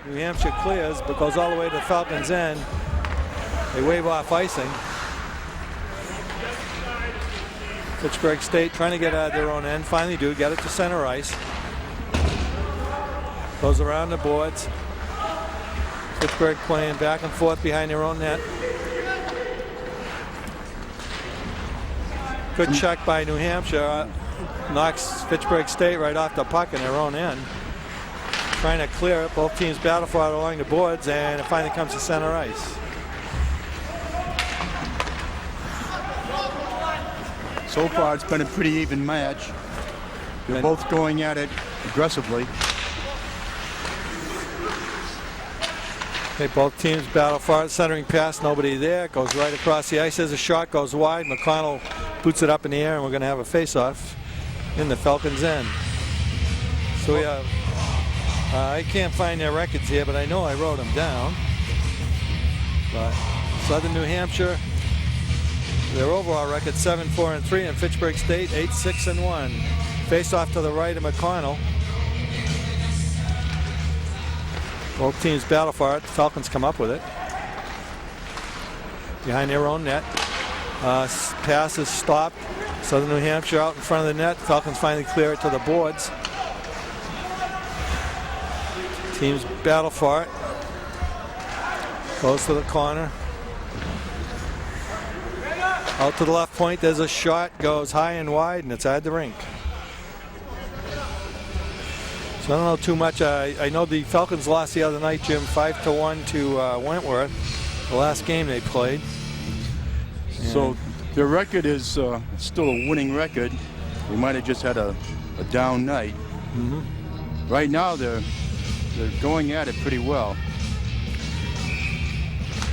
New Hampshire clears, but goes all the way to the Falcons' end. They wave off icing. Fitchburg State trying to get out of their own end. Finally do get it to center ice. Goes around the boards. Fitchburg playing back and forth behind their own net. Good check by New Hampshire. Knocks Fitchburg State right off the puck in their own end. Trying to clear it. Both teams battle for it along the boards, and it finally comes to center ice. So far, it's been a pretty even match. They're both going at it aggressively. Okay, both teams battle for it. Centering pass, nobody there. Goes right across the ice. As a shot goes wide. McConnell boots it up in the air, and we're going to have a face-off in the Falcons' end. So we have, I can't find their records here, but I know I wrote them down. But Southern New Hampshire, their overall record 7-4-3, and Fitchburg State 8-6-1. Face-off to the right of McConnell. Both teams battle for it. The Falcons come up with it. Behind their own net. Pass is stopped. Southern New Hampshire out in front of the net. Falcons finally clear it to the boards. Teams battle for it. Goes to the corner. Out to the left point. There's a shot. Goes high and wide, and it's at the rink. So I don't know too much. I know the Falcons lost the other night, Jim, 5-1 to Wentworth. The last game they played. So their record is still a winning record. We might have just had a down night. Mm-hmm. Right now they're going at it pretty well.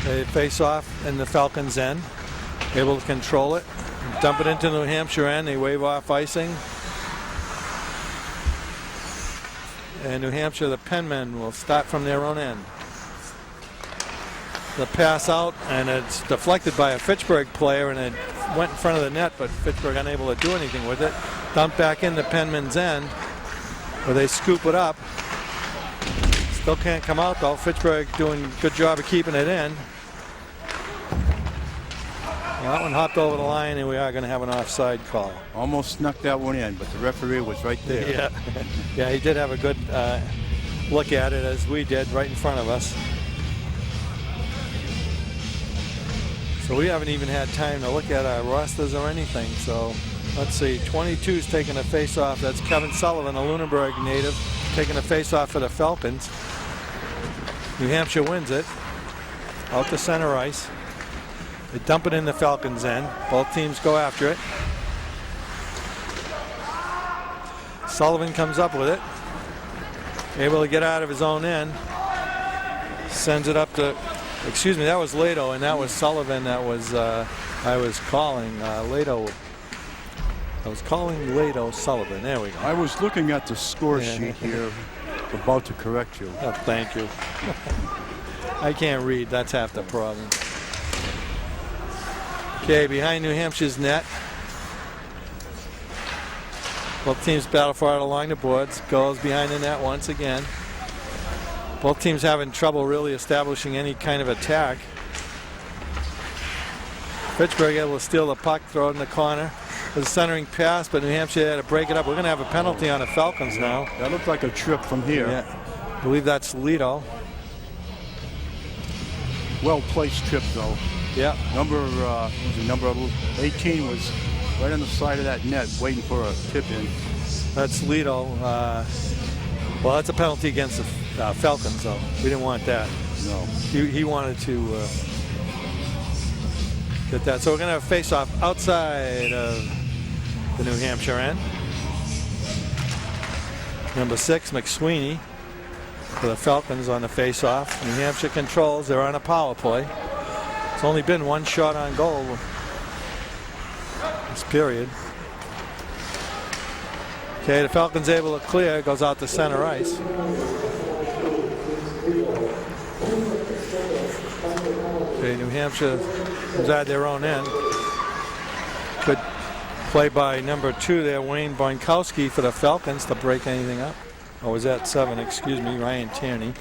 They face off in the Falcons' end. Able to control it. Dump it into New Hampshire end. They wave off icing. And New Hampshire, the Penmen, will start from their own end. The pass out, and it's deflected by a Fitchburg player, and it went in front of the net, but Fitchburg unable to do anything with it. Dumped back into Penman's end, where they scoop it up. Still can't come out, though. Fitchburg doing a good job of keeping it in. Well, that one hopped over the line, and we are going to have an offside call. Almost snuck that one in, but the referee was right there. Yeah, yeah, he did have a good look at it, as we did, right in front of us. So we haven't even had time to look at our rosters or anything. So let's see, 22's taking a face-off. That's Kevin Sullivan, a Lunenburg native, taking a face-off for the Falcons. New Hampshire wins it. Out to center ice. They dump it in the Falcons' end. Both teams go after it. Sullivan comes up with it. Able to get out of his own end. Sends it up to, excuse me, that was Lato, and that was Sullivan that was, I was calling Lato. I was calling Lato Sullivan. There we go. I was looking at the score sheet here, about to correct you. Oh, thank you. I can't read. That's half the problem. Okay, behind New Hampshire's net. Both teams battle for it along the boards. Goes behind the net once again. Both teams having trouble really establishing any kind of attack. Fitchburg able to steal the puck, throw it in the corner. There's a centering pass, but New Hampshire had to break it up. We're going to have a penalty on the Falcons now. That looked like a trip from here. Yeah. I believe that's Lido. Well-placed trip, though. Yeah. Number 18 was right on the side of that net, waiting for a tip in. That's Lido. Well, that's a penalty against the Falcons, though. We didn't want that. No. He wanted to get that. So we're going to have a face-off outside of the New Hampshire end. Number 6, McSweeney, for the Falcons on the face-off. New Hampshire controls. They're on a power play. It's only been one shot on goal this period. Okay, the Falcons able to clear. Goes out to center ice. Okay, New Hampshire is at their own end. Good play by number 2 there, Wayne Bonkowski, for the Falcons to break anything up. Oh, was that 7? Excuse me, Ryan Tierney.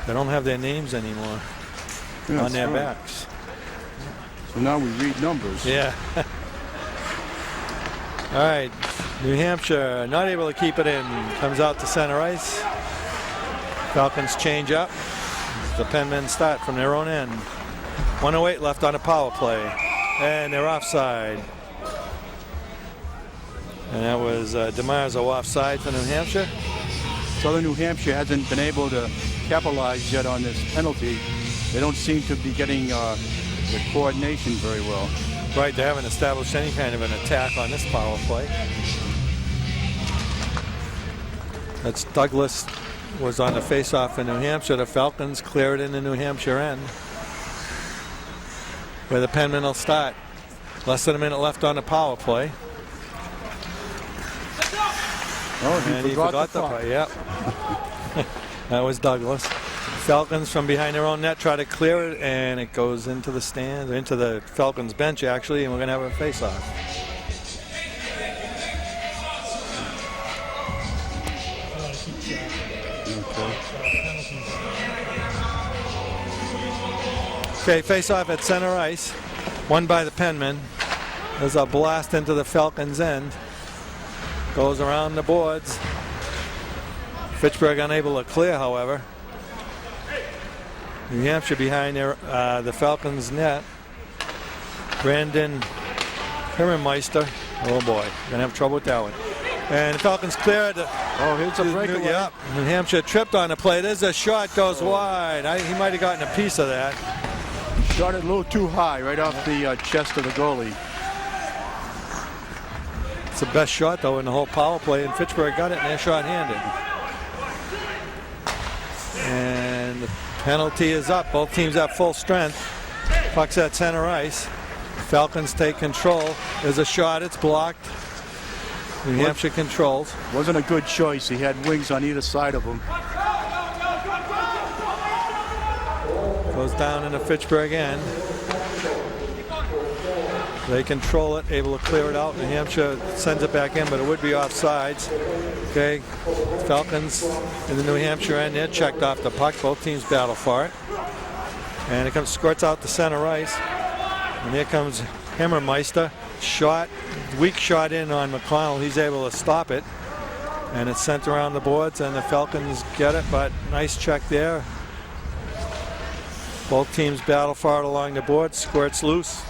They don't have their names anymore Yeah, on their right. backs. So now we read numbers. Yeah. All right, New Hampshire not able to keep it in. Comes out to center ice. Falcons change up. The Penmen start from their own end. 1:08 left on a power play. And they're offside. And that was DeMarzo offside for New Hampshire. Southern New Hampshire hasn't been able to capitalize yet on this penalty. They don't seem to be getting the coordination very well. Right, they haven't established any kind of an attack on this power play. That's Douglas was on the face-off in New Hampshire. The Falcons clear it in the New Hampshire end, where the Penmen will start. Less than a minute left on the power play. Oh, He forgot the play. Yep. That was Douglas. Falcons from behind their own net try to clear it, and it goes into the stands, into the Falcons bench actually, and we're going to have a face-off. Okay, face-off at center ice, won by the Penmen. There's a blast into the Falcons end. Goes around the boards. Fitchburg unable to clear, however. New Hampshire behind their, the Falcons net. Brandon Herrenmeister. Oh boy, gonna have trouble with that one. And the Falcons cleared. Oh, here's a breakaway. Yep. New Hampshire tripped on the play. There's a shot, goes wide. He might have gotten a piece of that. Shot it a little too high, right off the chest of the goalie. It's the best shot though in the whole power play, and Fitchburg got it, and they're short-handed. And the penalty is up. Both teams at full strength. Puck's at center ice. Falcons take control. There's a shot. It's blocked. New Hampshire controls. Wasn't a good choice. He had wings on either side of him. Goes down in the Fitchburg end. They control it, able to clear it out. New Hampshire sends it back in, but it would be offsides. Okay, Falcons in the New Hampshire end, they're checked off the puck. Both teams battle for it. And it comes, squirts out to center ice. And here comes Herrenmeister. Shot, weak shot in on McConnell. He's able to stop it. And it's sent around the boards, and the Falcons get it, but nice check there. Both teams battle for it along the board. Squirts loose.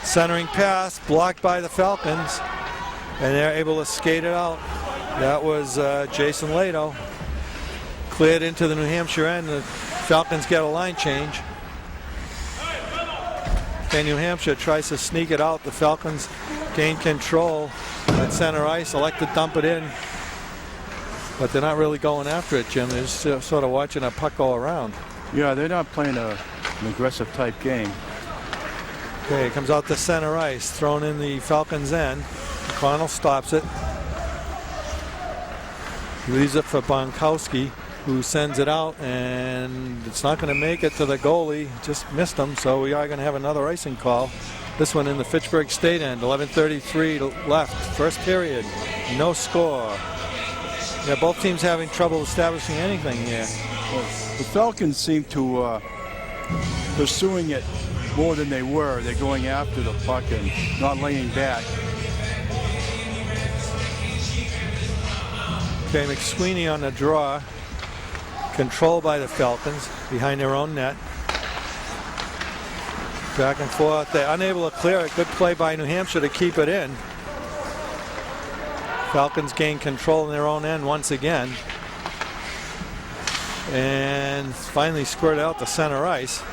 Centering pass, blocked by the Falcons, and they're able to skate it out. That was Jason Lato. Cleared into the New Hampshire end. The Falcons get a line change. Okay, New Hampshire tries to sneak it out. The Falcons gain control at center ice, elect to dump it in, but they're not really going after it, Jim. They're just sort of watching a puck go around. Yeah, they're not playing an aggressive type game. Okay, it comes out to center ice, thrown in the Falcons' end. McConnell stops it. Leaves it for Bonkowski, who sends it out, and it's not going to make it to the goalie. Just missed him, so we are going to have another icing call. This one in the Fitchburg State end. 11:33 left, first period. No score. Yeah, both teams having trouble establishing anything here. The Falcons seem to pursuing it more than they were. They're going after the puck and not laying back. Okay, McSweeney on the draw. Controlled by the Falcons behind their own net. Back and forth. They're unable to clear it. Good play by New Hampshire to keep it in. Falcons gain control in their own end once again. And finally squirted out to center ice.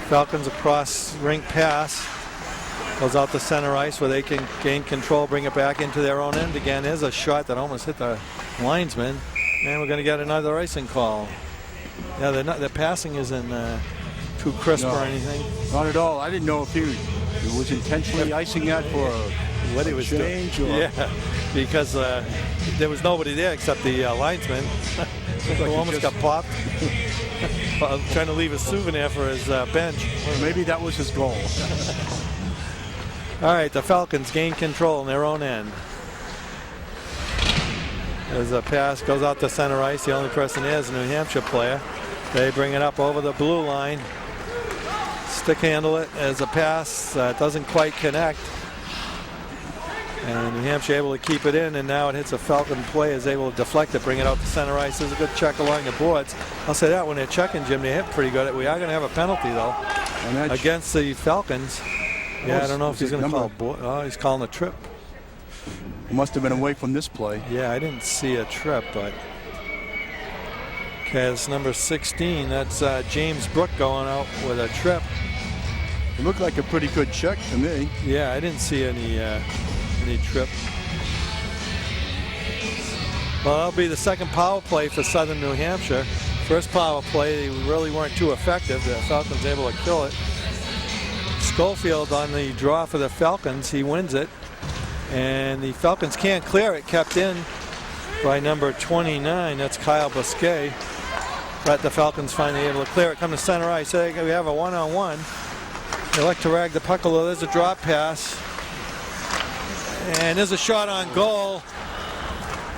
Falcons across rink pass. Goes out to center ice where they can gain control, bring it back into their own end again. There's a shot that almost hit the linesman. And we're going to get another icing call. Yeah, their passing isn't too crisp or anything. Not at all. I didn't know if he was intentionally icing that for what he was change doing. Or... Yeah, because there was nobody there except the linesman. Who almost got popped. Trying to leave a souvenir for his bench. Well, maybe that was his goal. All right, the Falcons gain control in their own end. There's a pass, goes out to center ice. The only person there is a New Hampshire player. They bring it up over the blue line. Stick handle it as a pass that doesn't quite connect. And New Hampshire able to keep it in, and now it hits a Falcon player, is able to deflect it, bring it out to center ice. There's a good check along the boards. I'll say that when they're checking, Jim, they hit pretty good. We are going to have a penalty, though, against the Falcons. Yeah, I don't know if he's going to call. Oh, he's calling a trip. Must have been away from this play. Yeah, I didn't see a trip, but. Okay, it's number 16. That's James Brook going out with a trip. It looked like a pretty good check to me. Yeah, I didn't see any trip. Well, that'll be the second power play for Southern New Hampshire. First power play, they really weren't too effective. The Falcons able to kill it. Schofield on the draw for the Falcons. He wins it. And the Falcons can't clear it. Kept in by number 29. That's Kyle Bousquet. But the Falcons finally able to clear it. Come to center ice. So we have a one-on-one. They like to rag the puck a little. There's a drop pass. And there's a shot on goal.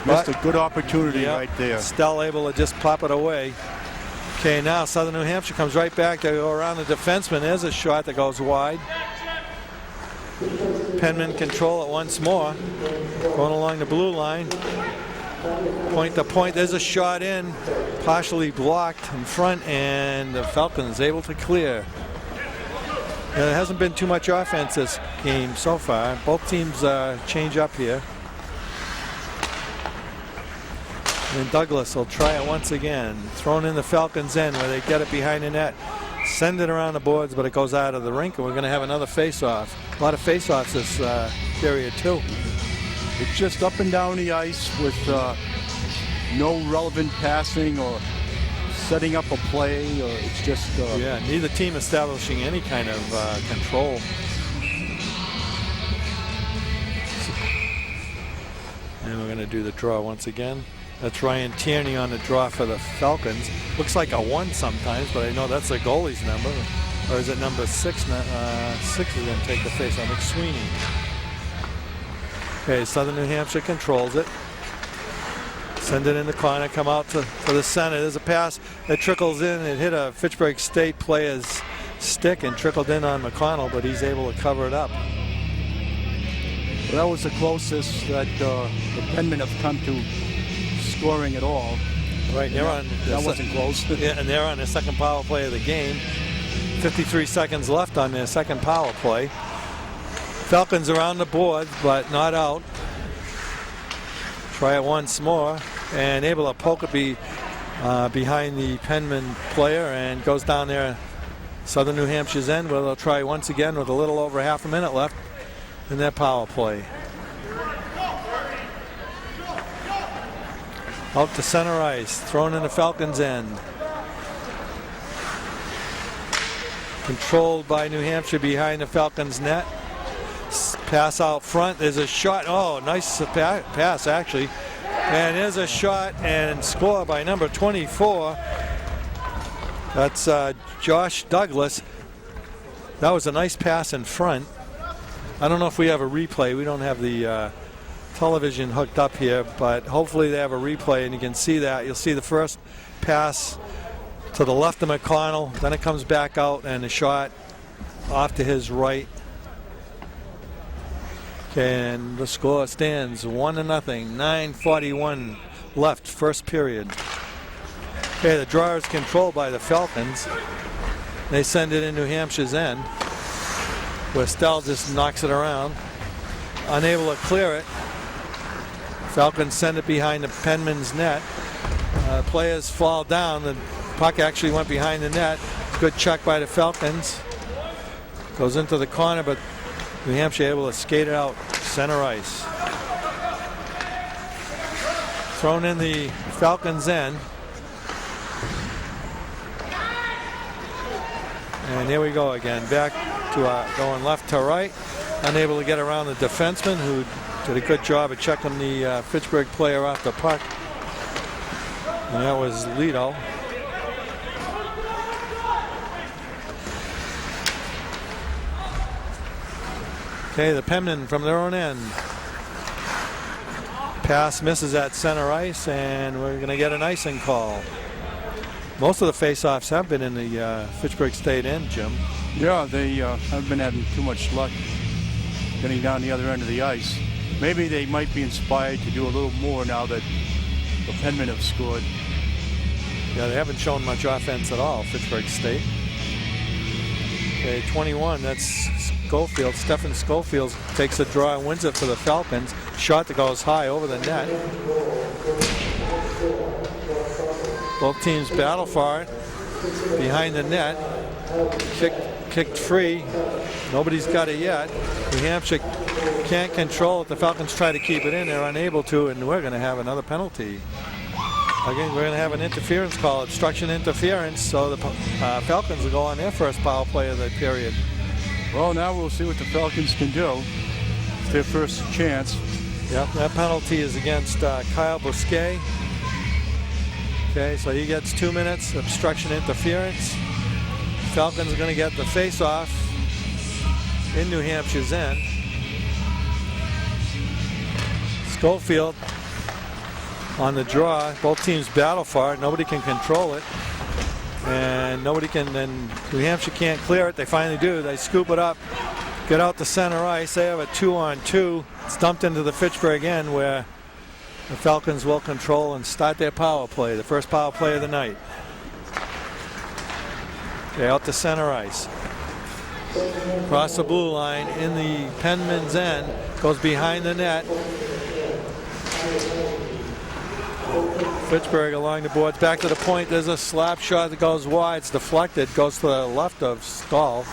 Missed a good opportunity right there. Still able to just pop it away. Okay, now Southern New Hampshire comes right back. They go around the defenseman. There's a shot that goes wide. Penman control it once more. Going along the blue line. Point to point. There's a shot in. Partially blocked in front, and the Falcons able to clear. There hasn't been too much offense this game so far. Both teams change up here. And Douglas will try it once again. Thrown in the Falcons' end where they get it behind the net. Send it around the boards, but it goes out of the rink, and we're going to have another face-off. A lot of face-offs this period, too. It's just up and down the ice with no relevant passing or setting up a play, or it's just... yeah, neither team establishing any kind of control. And we're going to do the draw once again. That's Ryan Tierney on the draw for the Falcons. Looks like a 1 sometimes, but I know that's the goalie's number. Or is it number 6? 6 is going to take the face on McSweeney. Okay, Southern New Hampshire controls it. Send it in the corner, come out to the center. There's a pass that trickles in. It hit a Fitchburg State player's stick and trickled in on McConnell, but he's able to cover it up. Well, that was the closest that the Penmen have come to scoring at all. Right, they're on. That wasn't close. Yeah, and they're on their second power play of the game. 53 seconds left on their second power play. Falcons are on the board, but not out. Try it once more, and able to poke it behind the Penman player, and goes down there Southern New Hampshire's end, where they'll try once again with a little over half a minute left in their power play. Out to center ice, thrown in the Falcons' end. Controlled by New Hampshire behind the Falcons' net. Pass out front. There's a shot. Oh, nice pass, actually. And there's a shot and score by number 24. That's Josh Douglas. That was a nice pass in front. I don't know if we have a replay. We don't have the television hooked up here, but hopefully they have a replay and you can see that. You'll see the first pass to the left of McConnell, then it comes back out and a shot off to his right. And the score stands 1-0. 9:41 left, first period. Okay, the draw is controlled by the Falcons. They send it in New Hampshire's end, where Stell just knocks it around. Unable to clear it. Falcons send it behind the Penman's net. Players fall down. The puck actually went behind the net. Good check by the Falcons. Goes into the corner, but New Hampshire able to skate it out center ice. Thrown in the Falcons' end. And here we go again. Back to going left to right. Unable to get around the defenseman, who did a good job of checking the Fitchburg player off the puck. And that was Lido. Okay, the Penmen from their own end. Pass misses at center ice, and we're going to get an icing call. Most of the face-offs have been in the Fitchburg State end, Jim. Yeah, they haven't been having too much luck getting down the other end of the ice. Maybe they might be inspired to do a little more now that the Penmen have scored. Yeah, they haven't shown much offense at all, Fitchburg State. Okay, 21, that's Schofield. Stephen Schofield takes a draw and wins it for the Falcons. Shot that goes high over the net. Both teams battle for it. Behind the net. Kicked free. Nobody's got it yet. New Hampshire can't control it. The Falcons try to keep it in. They're unable to, and we're going to have another penalty. Again, we're going to have an interference call, obstruction interference, so the Falcons will go on their first power play of the period. Well, now we'll see what the Falcons can do. It's their first chance. Yep, that penalty is against Kyle Bousquet. Okay, so he gets 2 minutes, obstruction interference. Falcons are going to get the face-off in New Hampshire's end. Schofield on the draw. Both teams battle for it. Nobody can control it. And nobody can, then New Hampshire can't clear it. They finally do. They scoop it up, get out to center ice. They have a 2-on-2. It's dumped into the Fitchburg end where the Falcons will control and start their power play, the first power play of the night. Okay, out to center ice. Across the blue line in the Penman's end. Goes behind the net. Fitchburg along the boards. Back to the point. There's a slap shot that goes wide. It's deflected. Goes to the left of Stahl.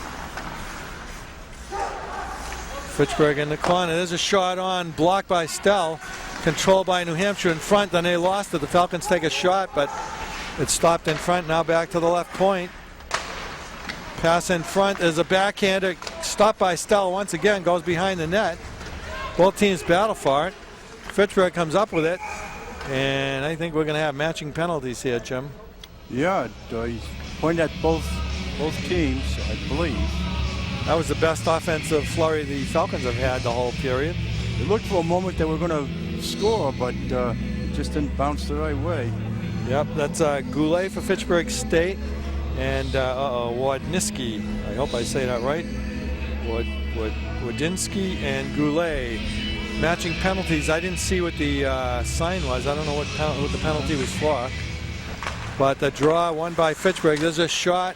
Fitchburg in the corner. There's a shot on. Blocked by Stell. Controlled by New Hampshire in front. Then they lost it. The Falcons take a shot, but it's stopped in front. Now back to the left point. Pass in front. There's a backhander. Stopped by Stell once again. Goes behind the net. Both teams battle for it. Fitchburg comes up with it. And I think we're going to have matching penalties here, Jim. Yeah, you point at both teams, I believe. That was the best offensive flurry the Falcons have had the whole period. It looked for a moment they were going to score, but it just didn't bounce the right way. Yep, that's Goulet for Fitchburg State and Wodniski. I hope I say that right. Wodinski and Goulet. Matching penalties. I didn't see what the sign was. I don't know what the penalty was for. But the draw won by Fitchburg. There's a shot,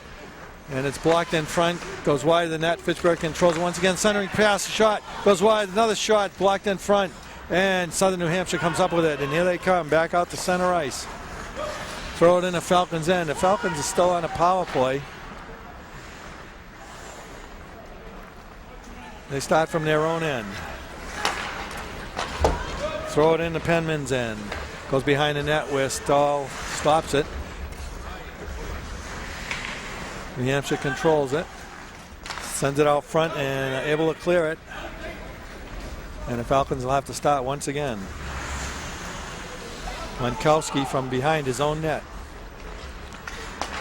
and it's blocked in front. Goes wide of the net. Fitchburg controls it once again. Centering pass, shot goes wide. Another shot blocked in front, and Southern New Hampshire comes up with it. And here they come back out to center ice. Throw it in the Falcons' end. The Falcons are still on a power play. They start from their own end. Throw it in the Penman's end. Goes behind the net where Stahl stops it. New Hampshire controls it. Sends it out front and able to clear it. And the Falcons will have to start once again. Monkowski from behind his own net.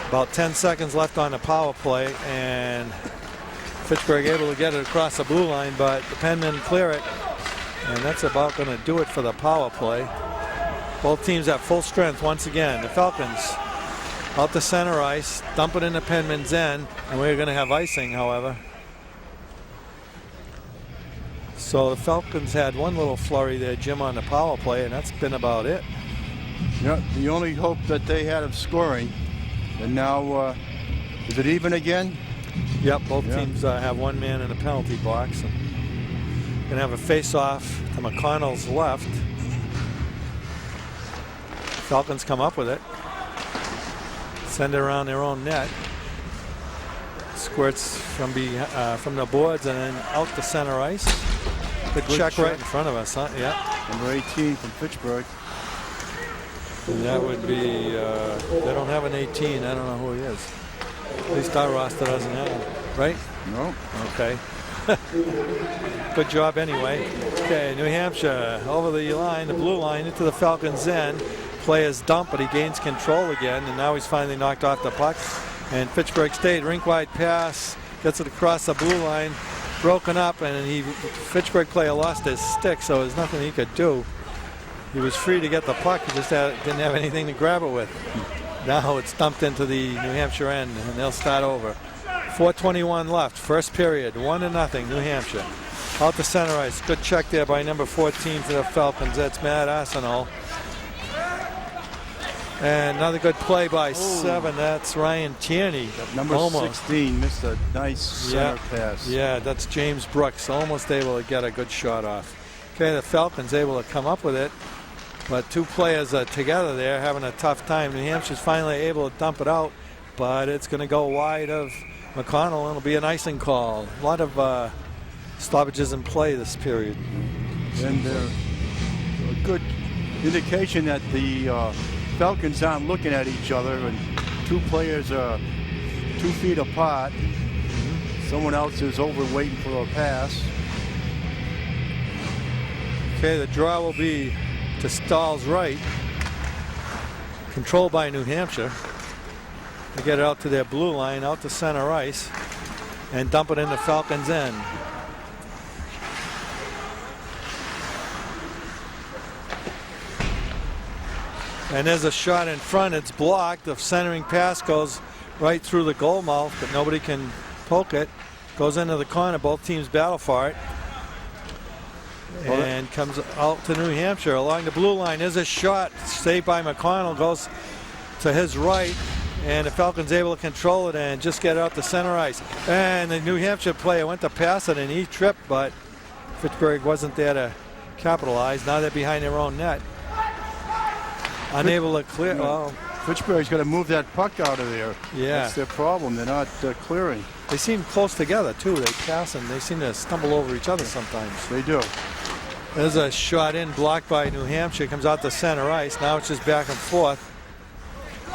About 10 seconds left on the power play, and Fitchburg able to get it across the blue line, but the Penmen clear it. And that's about going to do it for the power play. Both teams at full strength once again. The Falcons out to center ice, dump it in the Penman's end, and we're going to have icing, however. So the Falcons had one little flurry there, Jim, on the power play, and that's been about it. Yeah, the only hope that they had of scoring. And now, is it even again? Yep, both teams have one man in the penalty box. Going to have a face-off to McConnell's left. Falcons come up with it. Send it around their own net. Squirts from the boards and then out to center ice. Good check right in front of us, huh? Yeah. Number 18 from Fitchburg. And that would be, they don't have an 18. I don't know who he is. At least our roster doesn't have him, right? No. Okay. Good job anyway. Okay, New Hampshire over the line, the blue line into the Falcons' end. Players dump, but he gains control again, and now he's finally knocked off the puck. And Fitchburg State, rink-wide pass, gets it across the blue line, broken up, and Fitchburg player lost his stick, so there's nothing he could do. He was free to get the puck. He just didn't have anything to grab it with. Now it's dumped into the New Hampshire end, and they'll start over. 4:21 left. First period. 1-0, New Hampshire. Out to center ice. Good check there by number 14 for the Falcons. That's Matt Arsenault. And another good play by 7. That's Ryan Tierney. Number 16 missed a nice center pass. Yeah, that's James Brooks. Almost able to get a good shot off. Okay, the Falcons able to come up with it. But two players are together there having a tough time. New Hampshire's finally able to dump it out. But it's going to go wide of McConnell. And it'll be an icing call. A lot of stoppages in play this period. And a good indication that the Falcons aren't looking at each other, and two players are 2 feet apart. Someone else is over waiting for a pass. Okay, the draw will be to Stahl's right. Controlled by New Hampshire. They get it out to their blue line, out to center ice, and dump it in the Falcons' end. And there's a shot in front. It's blocked. The centering pass goes right through the goal mouth, but nobody can poke it. Goes into the corner. Both teams battle for it. And comes out to New Hampshire along the blue line. There's a shot saved by McConnell. Goes to his right. And the Falcons able to control it and just get it out to center ice. And the New Hampshire player went to pass it and he tripped, but Fitchburg wasn't there to capitalize. Now they're behind their own net. Unable to clear. Well, Fitchburg's got to move that puck out of there. Yeah. That's their problem. They're not clearing. They seem close together, too. They pass and they seem to stumble over each other sometimes. They do. There's a shot in, blocked by New Hampshire. Comes out to center ice. Now it's just back and forth.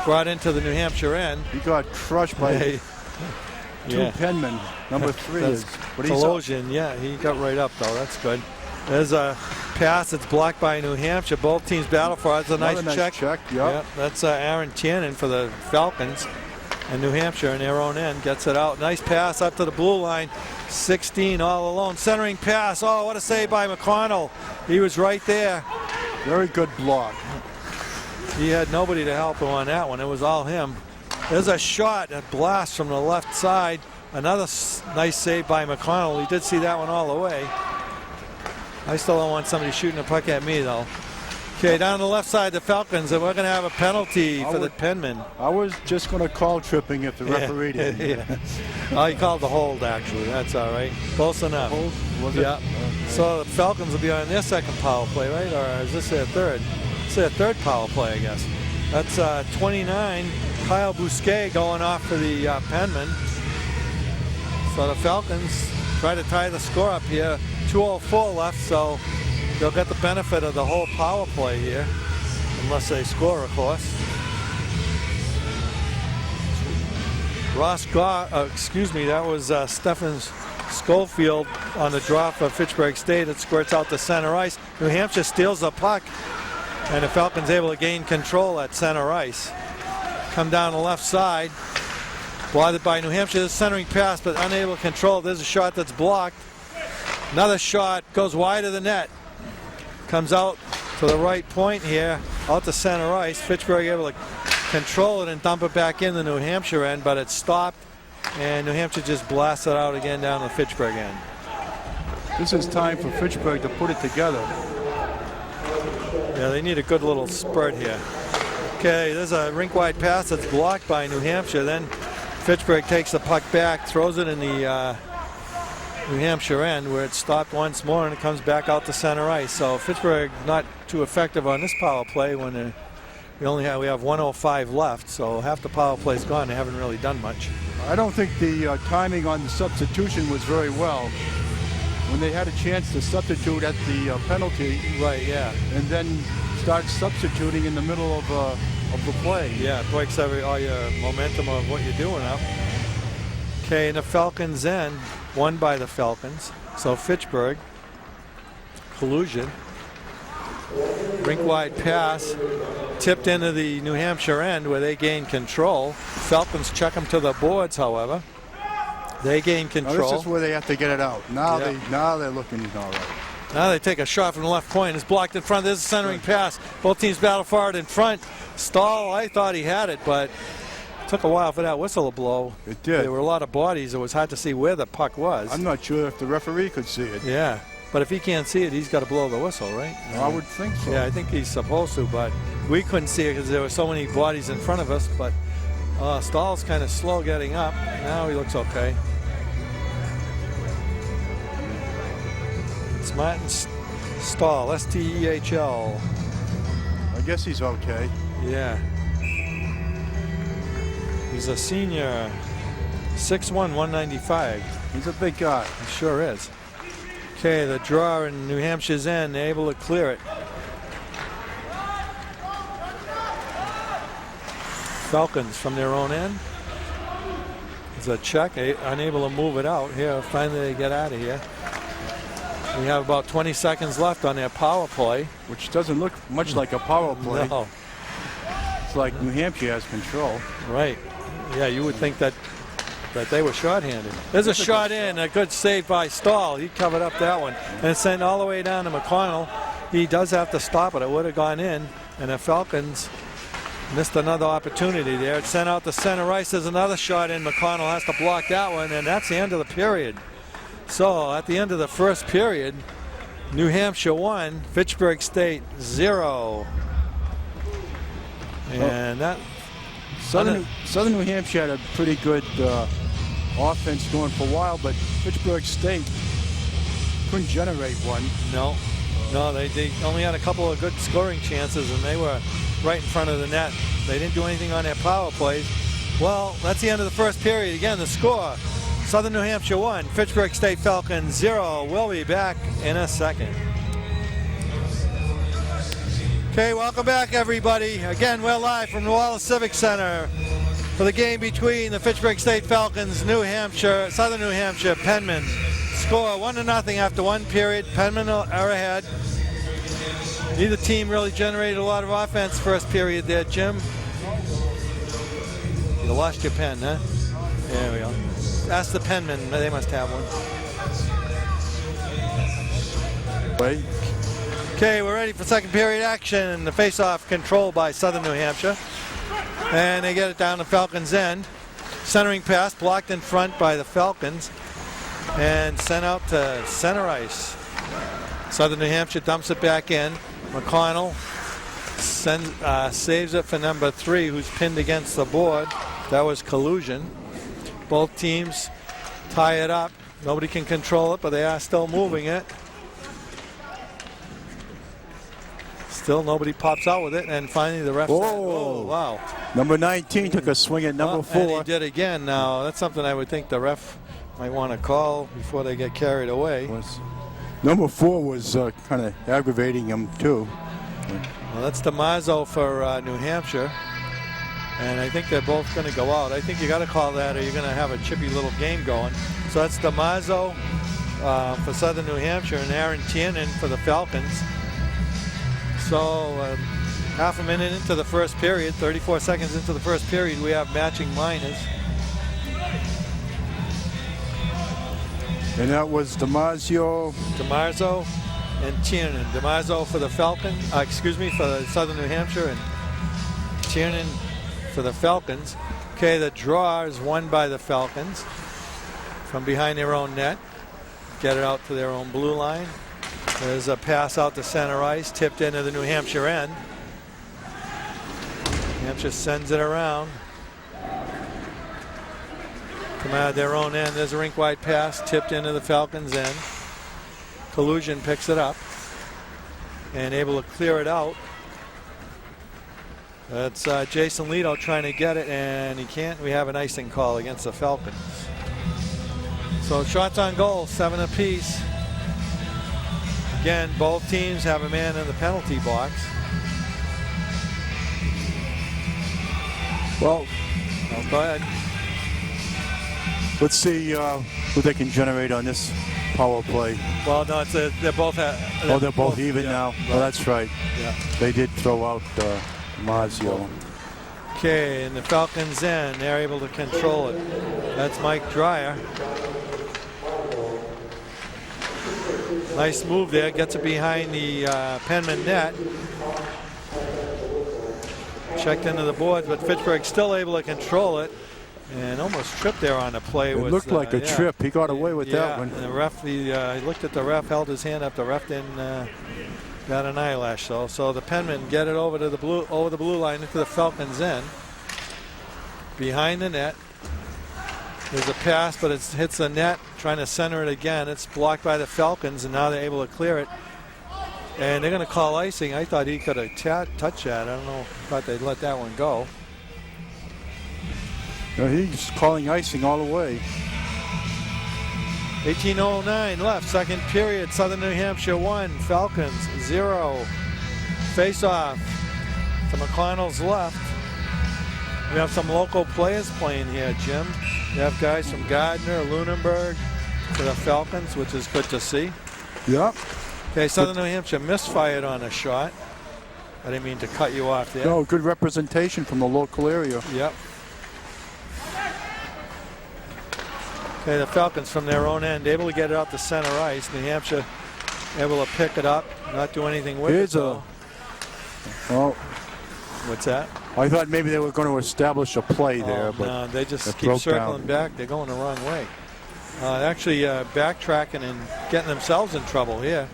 Brought into the New Hampshire end. He got crushed by two penmen. Number 3 is. But Collusion, he got right up, though. That's good. There's a pass. It's blocked by New Hampshire. Both teams battle for it. It's a nice check. Yep. That's Aaron Tiernan for the Falcons. And New Hampshire in their own end gets it out. Nice pass up to the blue line. 16 all alone. Centering pass. Oh, what a save by McConnell. He was right there. Very good block. He had nobody to help him on that one. It was all him. There's a shot, a blast from the left side. Another nice save by McConnell. He did see that one all the way. I still don't want somebody shooting a puck at me, though. Okay, down the left side, the Falcons, and we're going to have a penalty for the penman. I was just going to call tripping if the referee did. Oh, he called the hold, actually. That's all right. Close enough. Hold? Was it? Yeah. So the Falcons will be on their second power play, right? Or is this their third? It's their third power play, I guess. That's 29. Kyle Bousquet going off for the penman. So the Falcons try to tie the score up here. 2:04 left, so they'll get the benefit of the whole power play here, unless they score, of course. That was Stephen Schofield on the draw for Fitchburg State. It squirts out to center ice. New Hampshire steals the puck, and the Falcons able to gain control at center ice. Come down the left side, blocked by New Hampshire. The centering pass, but unable to control. There's a shot that's blocked. Another shot goes wide of the net. Comes out to the right point here, out to center ice. Fitchburg able to control it and dump it back in the New Hampshire end, but it's stopped, and New Hampshire just blasts it out again down the Fitchburg end. This is time for Fitchburg to put it together. Yeah, they need a good little spurt here. Okay, there's a rink-wide pass that's blocked by New Hampshire. Then Fitchburg takes the puck back, throws it in the New Hampshire end, where it's stopped once more, and it comes back out to center ice. So Fitchburg not too effective on this power play when we have 1:05 left. So half the power play's gone. They haven't really done much. I don't think the timing on the substitution was very well. When they had a chance to substitute at the penalty, right? Yeah, and then start substituting in the middle of the play. Yeah, it breaks all your momentum of what you're doing up. Okay, and the Falcons end. Won by the Falcons. So Fitchburg, collusion, rink-wide pass, tipped into the New Hampshire end where they gain control. Falcons check them to the boards, however. They gain control. Now this is where they have to get it out. Now they're looking all right. Now they take a shot from the left point. It's blocked in front. There's a centering pass. Both teams battle for it in front. Stahl, I thought he had it, but it took a while for that whistle to blow. It did. There were a lot of bodies. It was hard to see where the puck was. I'm not sure if the referee could see it. Yeah, but if he can't see it, he's got to blow the whistle, right? I would think so. Yeah, I think he's supposed to, but we couldn't see it because there were so many bodies in front of us. But Stahl's kind of slow getting up. Now he looks okay. It's Martin Stahl, S-T-E-H-L. I guess he's okay. Yeah. He's a senior, 6'1", 195. He's a big guy. He sure is. Okay, the draw in New Hampshire's end, they're able to clear it. Falcons from their own end. It's a check, unable to move it out. Here, finally they get out of here. We have about 20 seconds left on their power play. Which doesn't look much like a power play. No. It's like New Hampshire has control. Right. Yeah, you would think that they were shorthanded. There's a shot in, a good save by Stahl. He covered up that one. And it's sent all the way down to McConnell. He does have to stop it. It would have gone in. And the Falcons missed another opportunity there. It's sent out to center ice. There's another shot in. McConnell has to block that one. And that's the end of the period. So at the end of the first period, New Hampshire 1, Fitchburg State 0. And that Southern New Hampshire had a pretty good offense going for a while, but Fitchburg State couldn't generate one. No, they only had a couple of good scoring chances, and they were right in front of the net. They didn't do anything on their power plays. Well, that's the end of the first period. Again, the score, Southern New Hampshire 1, Fitchburg State Falcons 0. We'll be back in a second. Okay, welcome back, everybody. Again, we're live from the Wallace Civic Center for the game between the Fitchburg State Falcons, Southern New Hampshire, Penman. Score 1-0 after one period. Penman are ahead. Neither team really generated a lot of offense first period there, Jim. You lost your pen, huh? There we go. Ask the penmen. They must have one. Wait. Okay, we're ready for second period action. The face-off controlled by Southern New Hampshire. And they get it down to Falcons' end. Centering pass blocked in front by the Falcons and sent out to center ice. Southern New Hampshire dumps it back in. McConnell saves it for number 3, who's pinned against the board. That was collusion. Both teams tie it up. Nobody can control it, but they are still moving it. Still nobody pops out with it, and finally the ref said, oh, wow. Number 19 took a swing at number 4. And he did again. Now, that's something I would think the ref might want to call before they get carried away. Number 4 was kind of aggravating him, too. Well, that's DiMaggio for New Hampshire. And I think they're both going to go out. I think you got to call that, or you're going to have a chippy little game going. So that's DiMaggio for Southern New Hampshire and Aaron Tiernan for the Falcons. So half a minute into the first period, 34 seconds into the first period, we have matching minors. And that was DiMaggio and Tiernan. DiMaggio for the for the Southern New Hampshire, and Tiernan for the Falcons. Okay, the draw is won by the Falcons from behind their own net. Get it out to their own blue line. There's a pass out to center ice, tipped into the New Hampshire end. New Hampshire sends it around. Come out of their own end. There's a rink-wide pass, tipped into the Falcons' end. Collusion picks it up and able to clear it out. That's Jason Lido trying to get it, and he can't. We have an icing call against the Falcons. So shots on goal, 7 apiece. Again, both teams have a man in the penalty box. Well, go ahead. Let's see what they can generate on this power play. Well, no, it's they're both. They're both even now. Right. Oh, that's right. Yeah. They did throw out Mazzio. Okay, and the Falcons in. They're able to control it. That's Mike Dreyer. Nice move there. Gets it behind the Penman net. Checked into the boards, but Fitchburg still able to control it. And almost tripped there on the play. It looked like a trip. He got away with that one. And the ref, he looked at the ref, held his hand up. The ref didn't got an eyelash. So the Penmen get it over to the blue line into the Falcons' end. Behind the net. There's a pass, but it hits the net. Trying to center it again. It's blocked by the Falcons, and now they're able to clear it. And they're going to call icing. I thought he could have touched that. I don't know. Thought they'd let that one go. He's calling icing all the way. 18:09 left, second period. Southern New Hampshire 1, Falcons 0. Face-off to McConnell's left. We have some local players playing here, Jim. We have guys from Gardner, Lunenburg to the Falcons, which is good to see. Yep. Okay, Southern New Hampshire misfired on a shot. I didn't mean to cut you off there. No, good representation from the local area. Yep. Okay, the Falcons from their own end able to get it out to center ice. New Hampshire able to pick it up, not do anything with it. Oh, what's that? I thought maybe they were going to establish a play there, but no, they just keep circling back. They're going the wrong way. Actually backtracking and getting themselves in trouble here.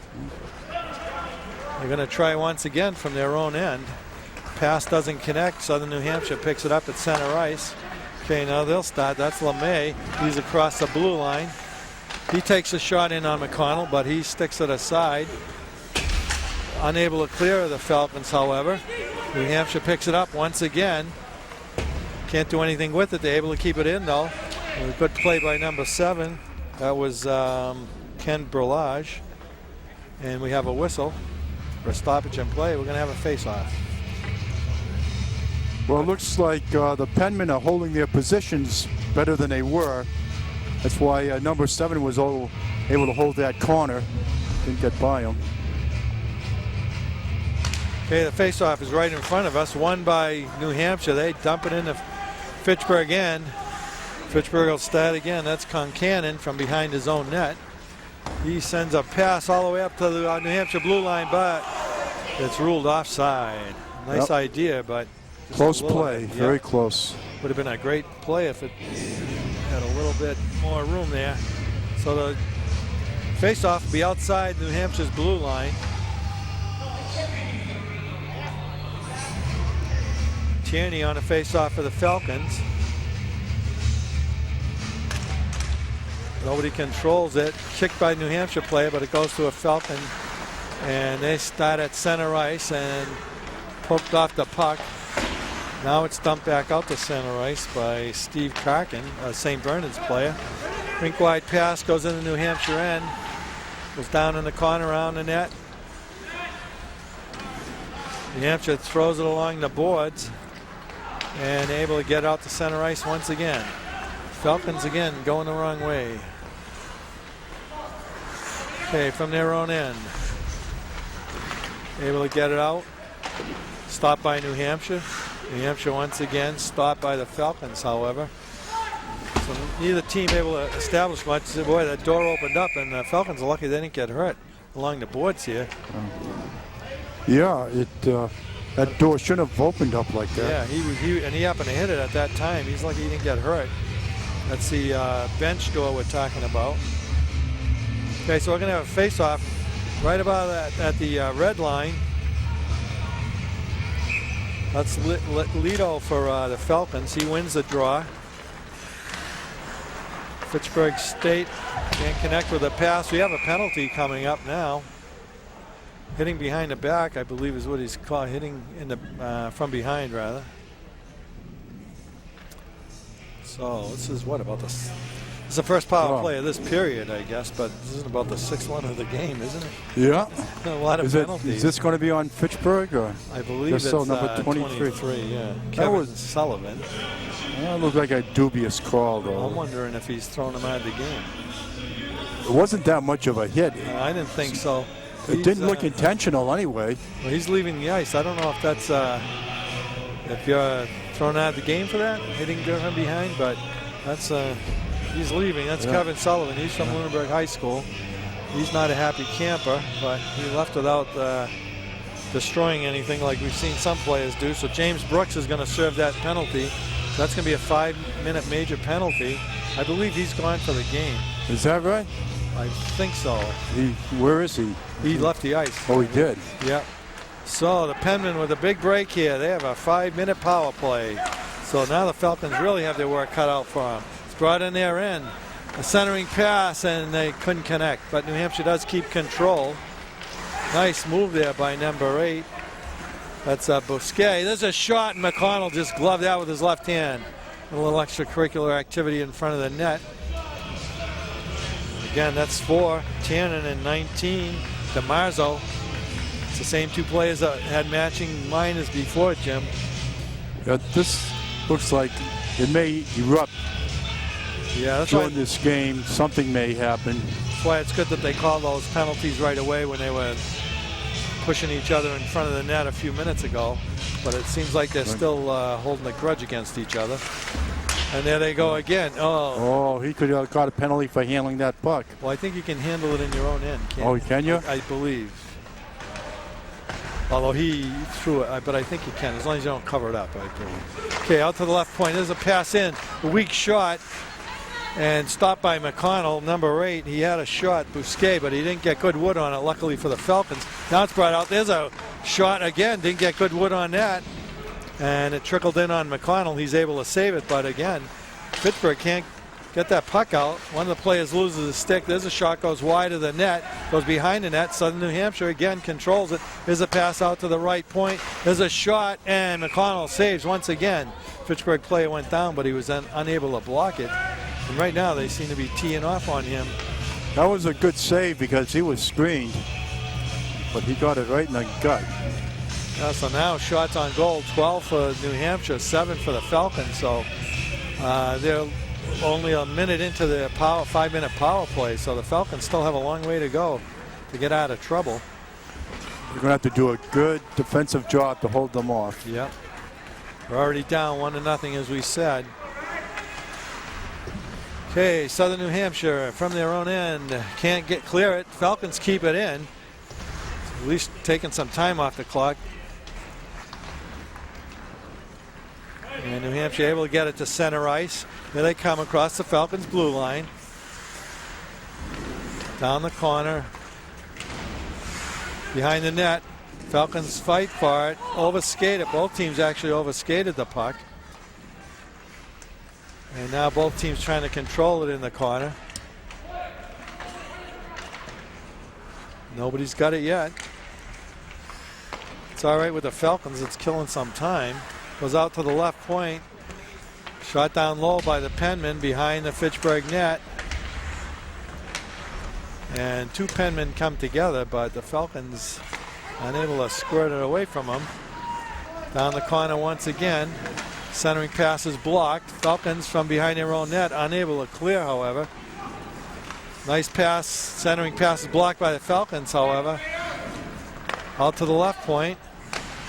They're going to try once again from their own end. Pass doesn't connect. Southern New Hampshire picks it up at center ice. Okay, now they'll start. That's LeMay. He's across the blue line. He takes a shot in on McConnell, but he sticks it aside. Unable to clear the Falcons, however. New Hampshire picks it up once again. Can't do anything with it. They're able to keep it in, though. A good play by number 7. That was Ken Burlage. And we have a whistle for stoppage and play. We're going to have a face-off. Well, it looks like the Penmen are holding their positions better than they were. That's why number 7 was able to hold that corner. Didn't get by him. Okay, the face-off is right in front of us. Won by New Hampshire. They dump it into Fitchburg again. Fitchburg will start again. That's Concannon from behind his own net. He sends a pass all the way up to the New Hampshire blue line, but it's ruled offside. Nice idea, but close play, very close. Would have been a great play if it had a little bit more room there. So the face-off will be outside New Hampshire's blue line. Tierney on a face-off for the Falcons. Nobody controls it. Kicked by New Hampshire player, but it goes to a Falcon. And they start at center ice and poked off the puck. Now it's dumped back out to center ice by Steve Karkin, a St. Bernard's player. Rink wide pass goes in the New Hampshire end. Goes down in the corner around the net. New Hampshire throws it along the boards and able to get out to center ice once again. Falcons again going the wrong way. Okay, from their own end. Able to get it out. Stopped by New Hampshire. New Hampshire once again stopped by the Falcons, however. So neither team able to establish much. Boy, that door opened up, and the Falcons are lucky they didn't get hurt along the boards here. Yeah, that door shouldn't have opened up like that. Yeah, he happened to hit it at that time. He's lucky he didn't get hurt. That's the bench door we're talking about. Okay, so we're going to have a face-off right about at the red line. That's Lito for the Falcons. He wins the draw. Fitchburg State can't connect with a pass. We have a penalty coming up now. Hitting behind the back, I believe, is what he's called. Hitting in the from behind, rather. So this is what about this? It's the first power play of this period, I guess, but this isn't about the 6th one of the game, isn't it? Yeah. A lot of penalties. Is this going to be on Fitchburg? Or I believe it's number 23. Yeah. Kevin Sullivan. That looked like a dubious call, though. I'm wondering if he's thrown him out of the game. It wasn't that much of a hit. I didn't think so. It didn't look intentional anyway. Well, he's leaving the ice. I don't know if that's if you're thrown out of the game for that, hitting from behind, but that's he's leaving. That's Kevin Sullivan. He's from Lunenburg High School. He's not a happy camper, but he left without destroying anything like we've seen some players do. So James Brooks is going to serve that penalty. So that's going to be a 5-minute major penalty. I believe he's gone for the game. Is that right? I think so. Where is he? He left the ice. Oh, he did? Yep. So the Penmen with a big break here. They have a 5-minute power play. So now the Falcons really have their work cut out for them. It's brought in their end. A centering pass, and they couldn't connect. But New Hampshire does keep control. Nice move there by number 8. That's Bousquet. There's a shot, and McConnell just gloved that with his left hand. A little extracurricular activity in front of the net. Again, that's 4. Tannen and 19. DeMarzo. It's the same 2 players that had matching minors before, Jim. Yeah, this looks like it may erupt. Yeah, that's during this game. Something may happen. That's why it's good that they called those penalties right away when they were pushing each other in front of the net a few minutes ago. But it seems like they're still holding a grudge against each other. And there they go again. Oh, he could have got a penalty for handling that puck. Well, I think you can handle it in your own end, can't you? Can you? I believe. Although he threw it, but I think you can, as long as you don't cover it up, I believe. Okay, out to the left point. There's a pass in. A weak shot. And stopped by McConnell, number 8. He had a shot, Bousquet, but he didn't get good wood on it, luckily for the Falcons. Now it's brought out. There's a shot again. Didn't get good wood on that. And it trickled in on McConnell. He's able to save it, but again, Pittsburgh can't get that puck out. One of the players loses his stick. There's a shot, goes wide of the net, goes behind the net. Southern New Hampshire again controls it. There's a pass out to the right point. There's a shot, and McConnell saves once again. Pittsburgh player went down, but he was unable to block it. And right now they seem to be teeing off on him. That was a good save because he was screened, but he got it right in the gut. Yeah, so now shots on goal, 12 for New Hampshire, 7 for the Falcons. So they're only a minute into their 5-minute power play. So the Falcons still have a long way to go to get out of trouble. You're going to have to do a good defensive job to hold them off. Yep. We're already down 1-0, as we said. Okay, Southern New Hampshire from their own end can't clear it. Falcons keep it in. At least taking some time off the clock. And New Hampshire able to get it to center ice. There they come across the Falcons' blue line. Down the corner. Behind the net. Falcons fight for it. Overskate it. Both teams actually overskated the puck. And now both teams trying to control it in the corner. Nobody's got it yet. It's all right with the Falcons. It's killing some time. Goes out to the left point. Shot down low by the Penmen behind the Fitchburg net. And 2 Penmen come together, but the Falcons unable to squirt it away from them. Down the corner once again. Centering pass is blocked. Falcons from behind their own net, unable to clear, however. Nice pass. Centering pass is blocked by the Falcons, however. Out to the left point.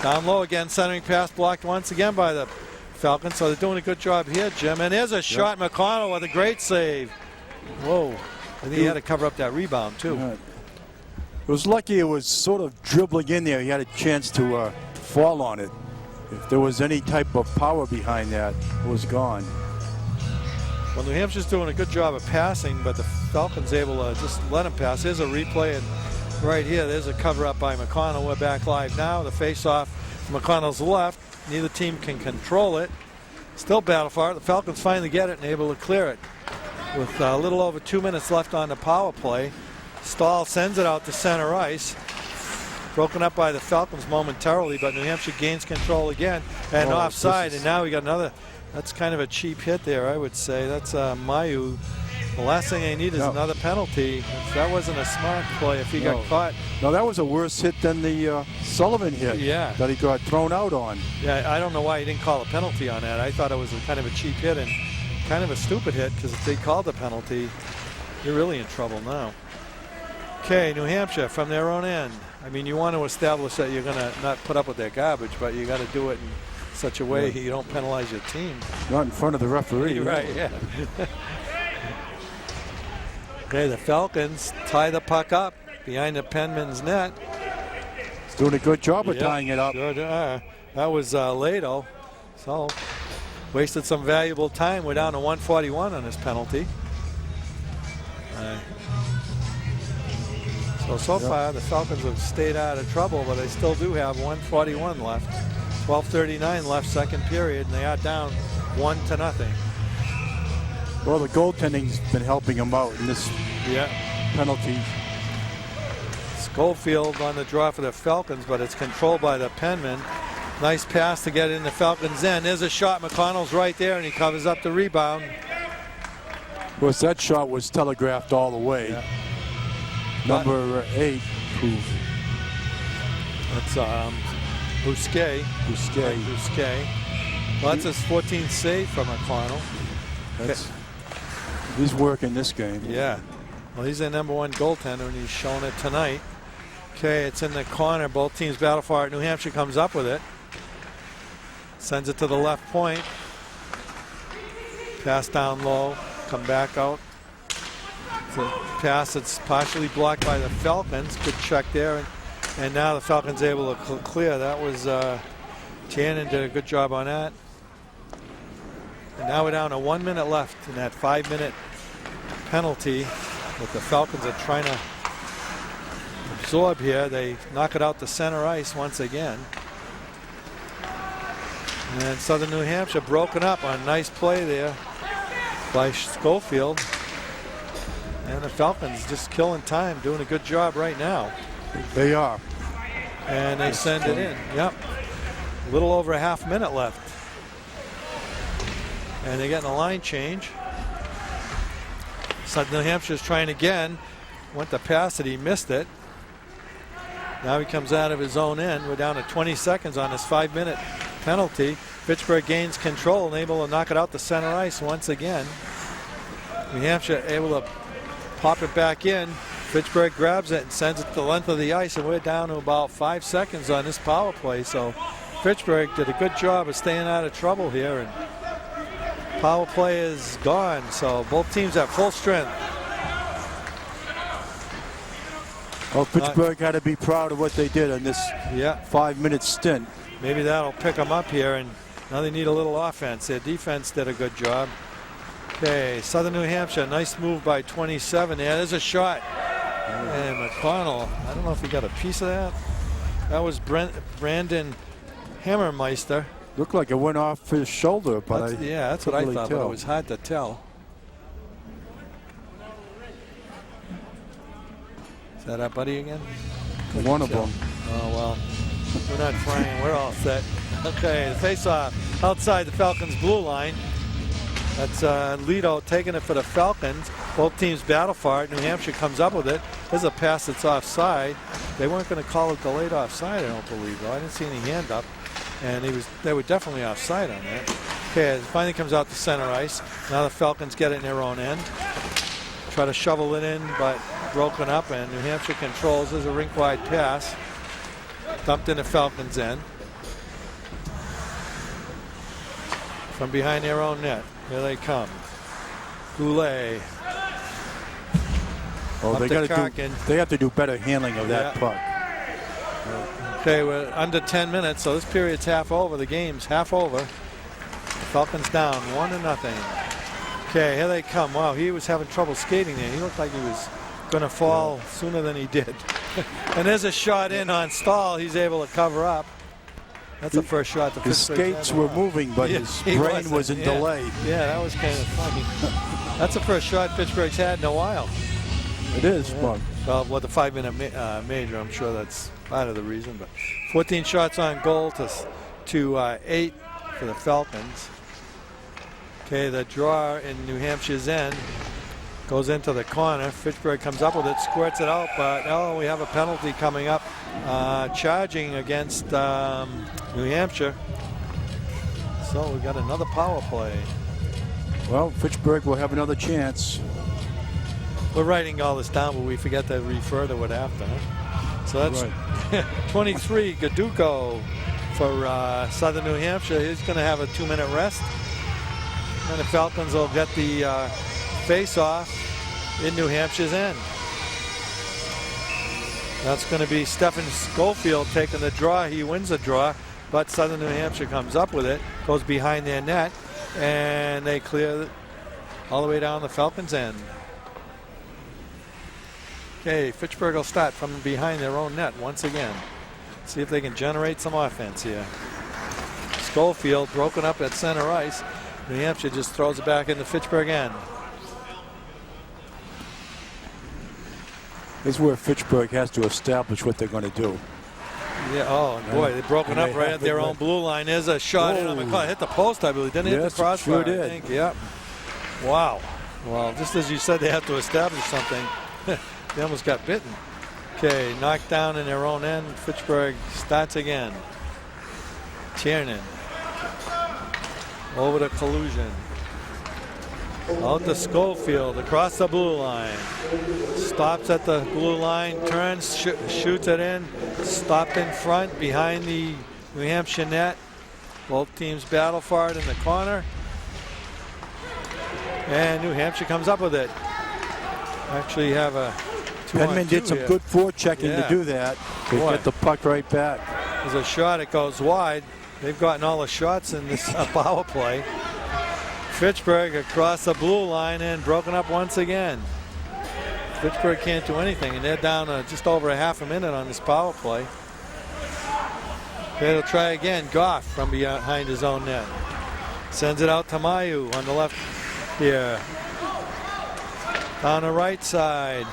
Down low again. Centering pass blocked once again by the Falcons. So they're doing a good job here, Jim. And there's a shot. McConnell with a great save. Whoa. I think he had to cover up that rebound, too. It was lucky it was sort of dribbling in there. He had a chance to fall on it. If there was any type of power behind that, it was gone. Well, New Hampshire's doing a good job of passing, but the Falcons able to just let him pass. Here's a replay, and right here, there's a cover up by McConnell. We're back live now. The face-off to McConnell's left. Neither team can control it. Still battle for it. The Falcons finally get it and able to clear it. With a little over 2 minutes left on the power play. Stahl sends it out to center ice. Broken up by the Falcons momentarily, but New Hampshire gains control again. And offside, and now we got another. That's kind of a cheap hit there, I would say. That's Mayu. The last thing they need is another penalty. That wasn't a smart play if he got caught. No, that was a worse hit than the Sullivan hit that he got thrown out on. Yeah, I don't know why he didn't call a penalty on that. I thought it was kind of a cheap hit and kind of a stupid hit, because if they called the penalty, you're really in trouble now. Okay, New Hampshire from their own end. I mean, you want to establish that you're going to not put up with their garbage, but you got to do it in such a way you don't penalize your team. Not in front of the referee. Right, yeah. Okay, the Falcons tie the puck up behind the Penman's net. He's doing a good job of tying it up. Sure are. That was Lado. So, wasted some valuable time. We're down to 141 on this penalty. So far, the Falcons have stayed out of trouble, but they still do have 141 left. 12:39 left, second period, and they are down 1-0. Well, the goaltending's been helping them out in this penalty. Schofield on the draw for the Falcons, but it's controlled by the Penman. Nice pass to get in the Falcons' end. There's a shot. McConnell's right there, and he covers up the rebound. Of course, that shot was telegraphed all the way. Yeah. Number 8. That's Bousquet. Well, that's his 14th save from McConnell. He's working this game. Yeah. Well, he's the #1 goaltender, and he's shown it tonight. Okay, it's in the corner. Both teams battle for it. New Hampshire comes up with it. Sends it to the left point. Pass down low. Come back out. It's a pass that's partially blocked by the Falcons. Good check there. And now the Falcons able to clear. That was Tannen did a good job on that. And now we're down to 1 minute left in that 5-minute penalty that the Falcons are trying to absorb here. They knock it out to center ice once again. And Southern New Hampshire broken up on a nice play there by Schofield. And the Falcons just killing time, doing a good job right now. They are. And they send it in. Yep. A little over a half minute left. And they're getting a line change. Southern New Hampshire's trying again. Went to pass it, he missed it. Now he comes out of his own end. We're down to 20 seconds on this 5-minute penalty. Fitchburg gains control and able to knock it out to center ice once again. New Hampshire able to pop it back in. Fitchburg grabs it and sends it the length of the ice, and we're down to about 5 seconds on this power play. So Fitchburg did a good job of staying out of trouble here, and power play is gone. So both teams at full strength. Well, Fitchburg had to be proud of what they did in this 5-minute stint. Maybe that'll pick them up here, and now they need a little offense. Their defense did a good job. Okay, Southern New Hampshire, nice move by 27 there. There's a shot. And McConnell, I don't know if he got a piece of that. That was Brandon Hammermeister. Looked like it went off his shoulder, but that's what I thought, but it was hard to tell. Is that our buddy again? One of them. Oh, well, we're not trying. We're all set. Okay, the face-off outside the Falcons' blue line. That's Lido taking it for the Falcons. Both teams battle for it. New Hampshire comes up with it. There's a pass that's offside. They weren't going to call it delayed offside, I don't believe, though. I didn't see any hand up. And they were definitely offside on that. Okay, it finally comes out to center ice. Now the Falcons get it in their own end. Try to shovel it in, but broken up, and New Hampshire controls. There's a rink-wide pass. Dumped in the Falcons' end. From behind their own net. Here they come. Goulet. Oh, they have to do better handling of that puck. Okay, we're under 10 minutes, so this period's half over. The game's half over. Falcons down 1-0. Okay, here they come. Wow, he was having trouble skating there. He looked like he was going to fall sooner than he did. And there's a shot in on Stahl. He's able to cover up. That's the first shot. His skates were moving, but his brain was in delay. Yeah, that was kind of funny. That's the first shot Pittsburgh's had in a while. It is fun. Well, with the 5-minute major, I'm sure that's part of the reason. But 14 shots on goal to 8 for the Falcons. Okay, the draw in New Hampshire's end goes into the corner. Fitchburg comes up with it, squirts it out, but we have a penalty coming up, charging against New Hampshire. So we got another power play. Well, Fitchburg will have another chance. We're writing all this down, but we forget to refer to it after. Huh? So that's 23, Gaduco for Southern New Hampshire. He's going to have a 2-minute rest. And the Falcons will get the face-off. in New Hampshire's end. That's going to be Stephen Schofield taking the draw. He wins the draw, but Southern New Hampshire comes up with it, goes behind their net, and they clear it all the way down the Falcons' end. Okay, Fitchburg will start from behind their own net once again. See if they can generate some offense here. Schofield broken up at center ice. New Hampshire just throws it back into Fitchburg end. This is where Fitchburg has to establish what they're going to do. Yeah. Oh boy, they're broken up right at their own blue line. There's a shot in on McConnell. Hit the post, I believe. Didn't hit the crossbar. Sure did. I think. Yep. Wow. Well, just as you said, they have to establish something. They almost got bitten. Okay, knocked down in their own end. Fitchburg starts again. Tiernan. Over to Collusion. Out to Schofield, across the blue line. Stops at the blue line, turns, shoots it in. Stopped in front, behind the New Hampshire net. Both teams battle for it in the corner. And New Hampshire comes up with it. Actually have a 2-on-2 Penman did some here. good forechecking to do that. To get the puck right back. There's a shot, it goes wide. They've gotten all the shots in this power play. Fitchburg across the blue line and broken up once again. Fitchburg can't do anything, and they're down just over a half a minute on this power play. They'll try again. Goff from behind his own net. Sends it out to Mayu on the left here. Down the right side.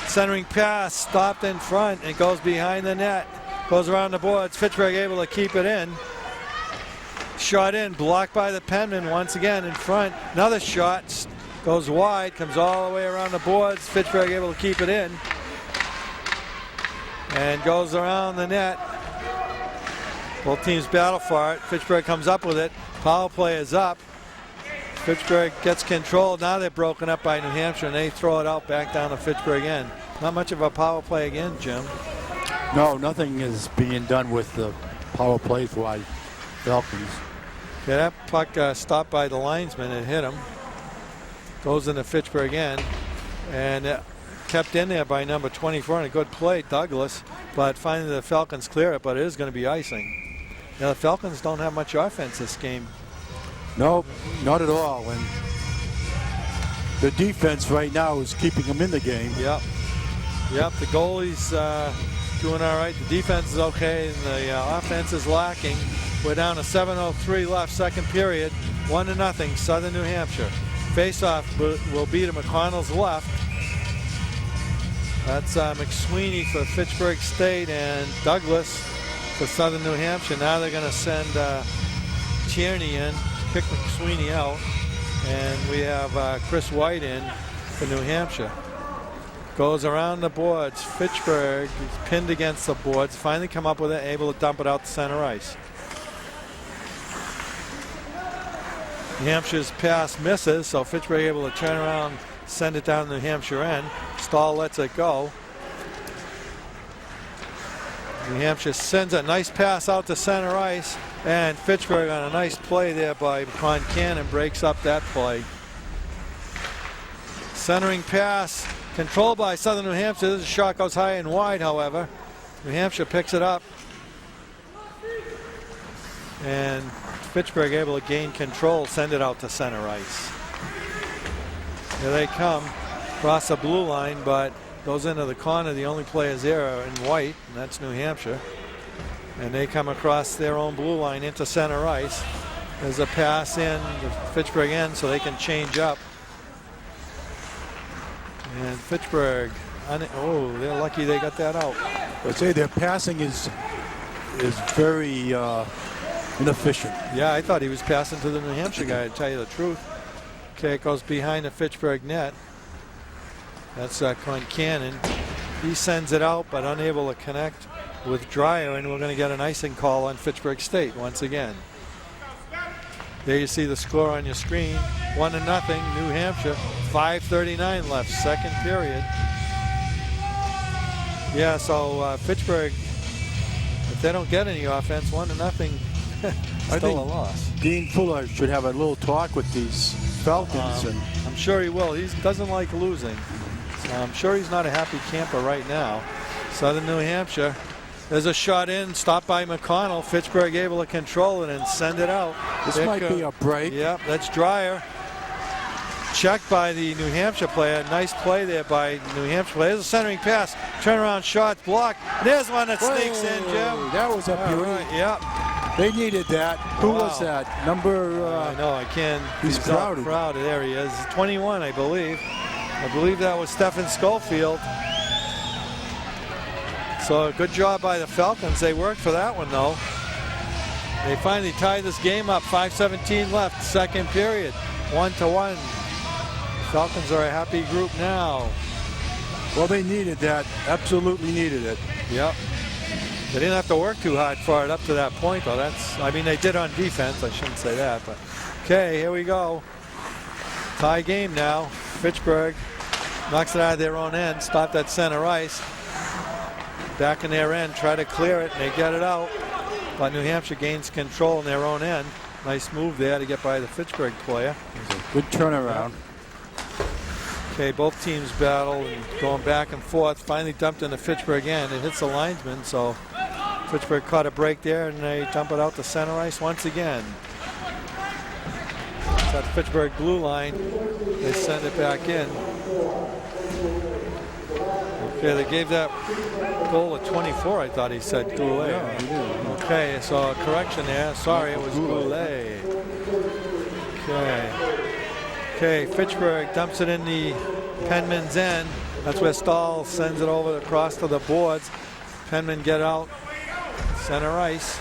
Centering pass, stopped in front, and goes behind the net. Goes around the boards. Fitchburg able to keep it in. Shot in, blocked by the Penman once again in front. Another shot goes wide, comes all the way around the boards. Fitchburg able to keep it in. And goes around the net. Both teams battle for it. Fitchburg comes up with it. Power play is up. Fitchburg gets control. Now they're broken up by New Hampshire, and they throw it out back down to Fitchburg end. Not much of a power play again, Jim. No, nothing is being done with the power play by Falcons. Yeah, that puck stopped by the linesman and hit him. Goes into Fitchburg end, and kept in there by number 24, and a good play, Douglas. But finally the Falcons clear it, but it is going to be icing. Now the Falcons don't have much offense this game. No, not at all. And the defense right now is keeping them in the game. Yep. Yep, the goalie's doing all right. The defense is okay, and the offense is lacking. We're down to 7:03 left, second period. 1-0, Southern New Hampshire. Face-off will be to McConnell's left. That's McSweeney for Fitchburg State and Douglas for Southern New Hampshire. Now they're going to send Tierney in, kick McSweeney out, and we have Chris White in for New Hampshire. Goes around the boards. Fitchburg is pinned against the boards. Finally come up with it, able to dump it out to center ice. New Hampshire's pass misses, so Fitchburg able to turn around, send it down the New Hampshire end. Stahl lets it go. New Hampshire sends a nice pass out to center ice, and Fitchburg on a nice play there by Concannon breaks up that play. Centering pass, controlled by Southern New Hampshire. This shot goes high and wide, however. New Hampshire picks it up. And Fitchburg able to gain control, send it out to center ice. Here they come, across the blue line, but goes into the corner. The only players there are in white, and that's New Hampshire. And they come across their own blue line into center ice. There's a pass in the Fitchburg end so they can change up. And Fitchburg, they're lucky they got that out. I'd say their passing is very inefficient. Yeah, I thought he was passing to the New Hampshire guy, to tell you the truth. Okay, it goes behind the Fitchburg net. That's Concannon. He sends it out, but unable to connect with Dreyer, and we're going to get an icing call on Fitchburg State once again. There you see the score on your screen. 1-0, New Hampshire. 5:39 left, second period. Yeah, so Fitchburg, if they don't get any offense, 1-0, I still think a loss. Dean Fuller should have a little talk with these Falcons. And I'm sure he will. He doesn't like losing. So I'm sure he's not a happy camper right now. Southern New Hampshire. There's a shot in, stopped by McConnell. Fitchburg able to control it and send it out. this might be a break. Yep, that's Dreyer. Checked by the New Hampshire player. Nice play there by New Hampshire player. There's a centering pass. Turnaround shot blocked. There's one that sneaks in, Jim. That was a beauty. Right, yep. They needed that. Who was that? Number. I know, I can't. He's crowded. Crowded. There he is. 21, I believe. I believe that was Stephen Schofield. So good job by the Falcons. They worked for that one, though. They finally tied this game up. 5:17 left, second period. 1-1. Falcons are a happy group now. Well, they needed that. Absolutely needed it. Yep. They didn't have to work too hard for it up to that point, though. I mean, they did on defense. I shouldn't say that, but okay, here we go. Tie game now. Fitchburg knocks it out of their own end. Stopped at center ice. Back in their end, try to clear it, and they get it out. But New Hampshire gains control in their own end. Nice move there to get by the Fitchburg player. Good turnaround. Okay, both teams battle and going back and forth. Finally dumped in the Fitchburg end. It hits the linesman, so Fitchburg caught a break there, and they dump it out to center ice once again. It's at the Fitchburg blue line. They send it back in. Okay, they gave that goal at 24, I thought he said Goulet. Yeah, he did. Okay, so a correction there. Sorry, it was Goulet. Okay, Fitchburg dumps it in the Penman's end. That's where Stahl sends it over across to the boards. Penman get out, center ice.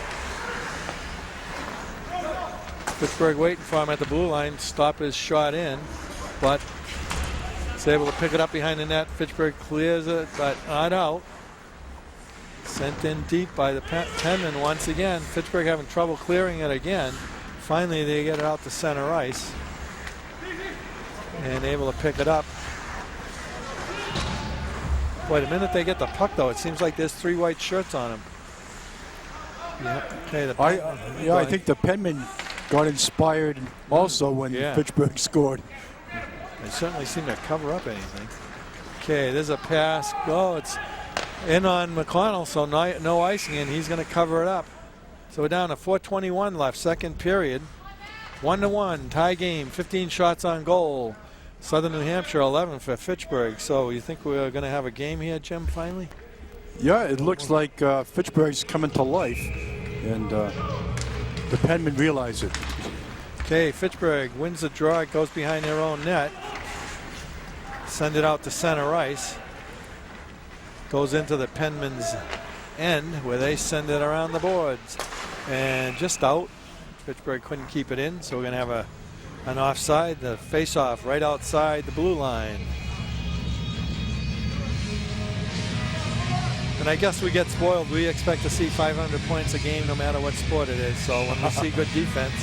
Fitchburg waiting for him at the blue line, stop his shot in, but he's able to pick it up behind the net. Fitchburg clears it, but not out. Sent in deep by the Penman once again. Fitchburg having trouble clearing it again. Finally, they get it out to center ice and able to pick it up. Boy, the minute they get the puck, though, it seems like there's 3 white shirts on them. Yeah, okay, I think the Penman got inspired also when Fitchburg scored. They certainly seem to cover up anything. Okay, there's a pass. Oh, it's in on McConnell, so no icing, and he's going to cover it up. So we're down to 4:21 left, second period. 1-1, tie game, 15 shots on goal. Southern New Hampshire 11 for Fitchburg. So you think we're going to have a game here, Jim, finally? Yeah, it looks like Fitchburg's coming to life, and the Penmen realize it. Okay, Fitchburg wins the draw. It goes behind their own net. Send it out to center ice. Goes into the Penman's end where they send it around the boards. And just out. Fitchburg couldn't keep it in, so we're going to have an offside. The face-off right outside the blue line. And I guess we get spoiled. We expect to see 500 points a game no matter what sport it is. So when we see good defense.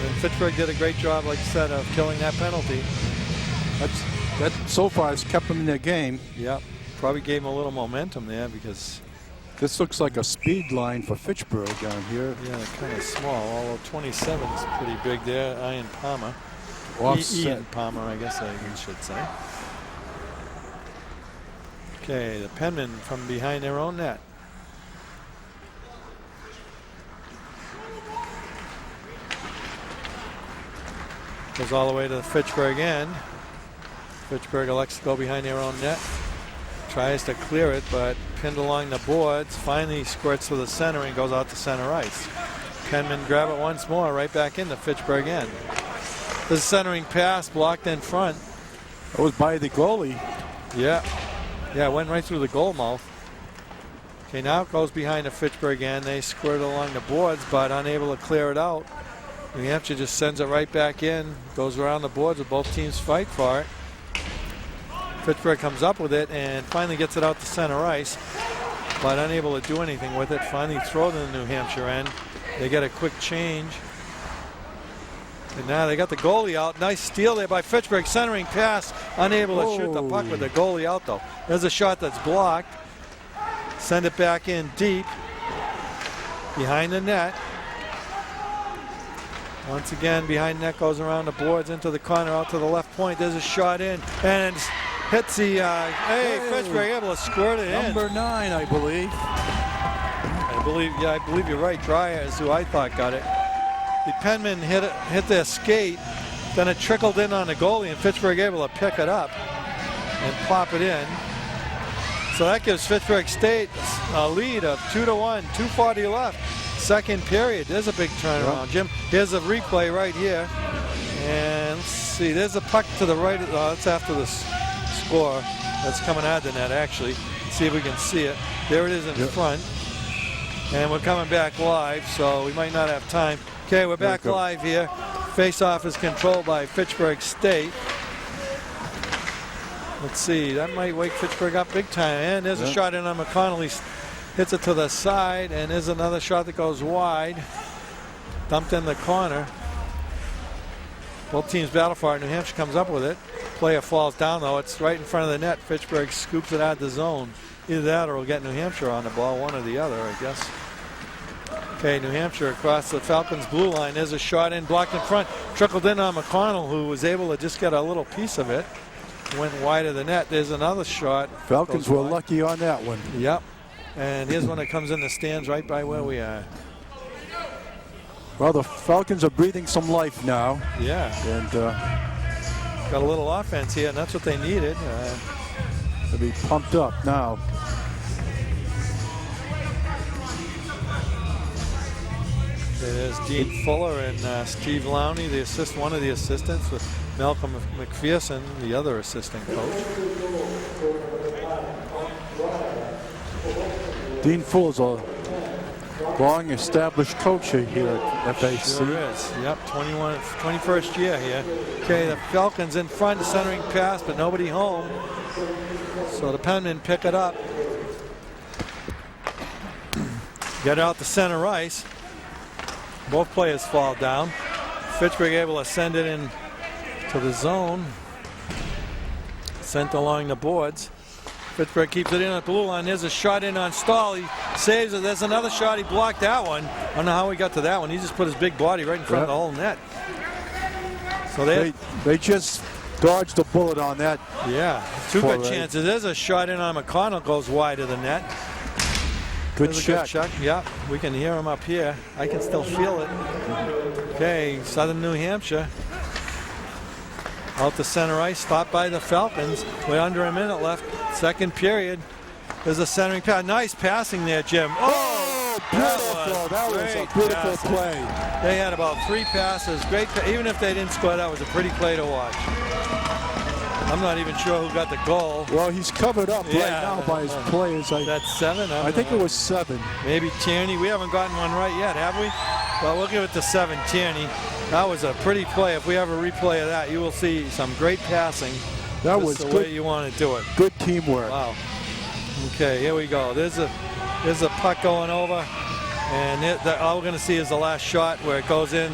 And Fitchburg did a great job, like you said, of killing that penalty. That so far has kept them in their game. Yep. Probably gave them a little momentum there because this looks like a speed line for Fitchburg down here. Yeah, kind of small, although 27 is pretty big there. Ian Palmer. Ian Palmer, I guess I should say. Okay, the Penmen from behind their own net. Goes all the way to the Fitchburg end. Fitchburg elects to go behind their own net. Tries to clear it, but pinned along the boards. Finally squirts to the center and goes out to center ice. Penman grab it once more, right back into Fitchburg end. The centering pass blocked in front. It was by the goalie. Yeah, it went right through the goal mouth. Okay, now it goes behind the Fitchburg end. They squirt along the boards, but unable to clear it out. New Hampshire just sends it right back in. Goes around the boards where both teams fight for it. Fitchburg comes up with it and finally gets it out to center ice, but unable to do anything with it. Finally throw it in the New Hampshire end. They get a quick change. And now they got the goalie out. Nice steal there by Fitchburg. Centering pass. Unable to shoot the puck with the goalie out, though. There's a shot that's blocked. Send it back in deep. Behind the net. Once again, behind net goes around the boards into the corner, out to the left point. There's a shot in, and hits the. Hey, Fitchburg able to squirt it in. Number 9, I believe. I believe you're right. Dreyer is who I thought got it. The penman hit their skate, then it trickled in on the goalie, and Fitchburg able to pick it up and pop it in. So that gives Fitchburg State a lead of 2-1, 2:40 left. Second period. There's a big turnaround, Jim. Here's a replay right here. And let's see, there's a puck to the right. That's after the score. That's coming out of the net, actually. Let's see if we can see it. There it is in front. And we're coming back live, so we might not have time. Okay, we're back live here. Face-off is controlled by Fitchburg State. Let's see, that might wake Fitchburg up big time. And there's a shot in on McConnell. He hits it to the side, and there's another shot that goes wide. Dumped in the corner. Both teams battle for it. New Hampshire comes up with it. Player falls down, though. It's right in front of the net. Fitchburg scoops it out of the zone. Either that or we'll get New Hampshire on the ball, one or the other, I guess. Okay, New Hampshire across the Falcons' blue line. There's a shot in, blocked in front. Trickled in on McConnell, who was able to just get a little piece of it. Went wide of the net. There's another shot. Falcons were lucky on that one. Yep. And here's one that comes in the stands right by where we are. Well, the Falcons are breathing some life now. Yeah. And got a little offense here, and that's what they needed. To be pumped up now. There's Dean Fuller and Steve Lowney, one of the assistants, with Malcolm McPherson, the other assistant coach. Dean Fuller's a long-established coach here at FSC. Sure is. Yep, 21st year here. Okay, the Falcons in front, centering pass, but nobody home. So the penmen pick it up. Get out to center ice. Both players fall down. Fitchburg able to send it in to the zone. Sent along the boards. Fitchburg keeps it in at the blue line. There's a shot in on Stahl. He saves it. There's another shot. He blocked that one. I don't know how he got to that one. He just put his big body right in front of the whole net. So they just dodged a bullet on that. Yeah, two good chances. There's a shot in on McConnell, goes wide of the net. Good shot. Yeah, we can hear him up here. I can still feel it. Okay, Southern New Hampshire. Out to center ice, stopped by the Falcons. We're under a minute left. Second period. There's a centering pass. Nice passing there, Jim. Oh, beautiful. That was a beautiful play. They had about 3 passes. Great. Even if they didn't score, that was a pretty play to watch. I'm not even sure who got the goal. Well, he's covered up right now by his players. That's 7? I think it was 7. Maybe Tierney. We haven't gotten one right yet, have we? Well, we'll give it to 7, Tierney. That was a pretty play. If we have a replay of that, you will see some great passing. That was the way you want to do it. Good teamwork. Wow. Okay, here we go. There's a puck going over, and all we're going to see is the last shot where it goes in,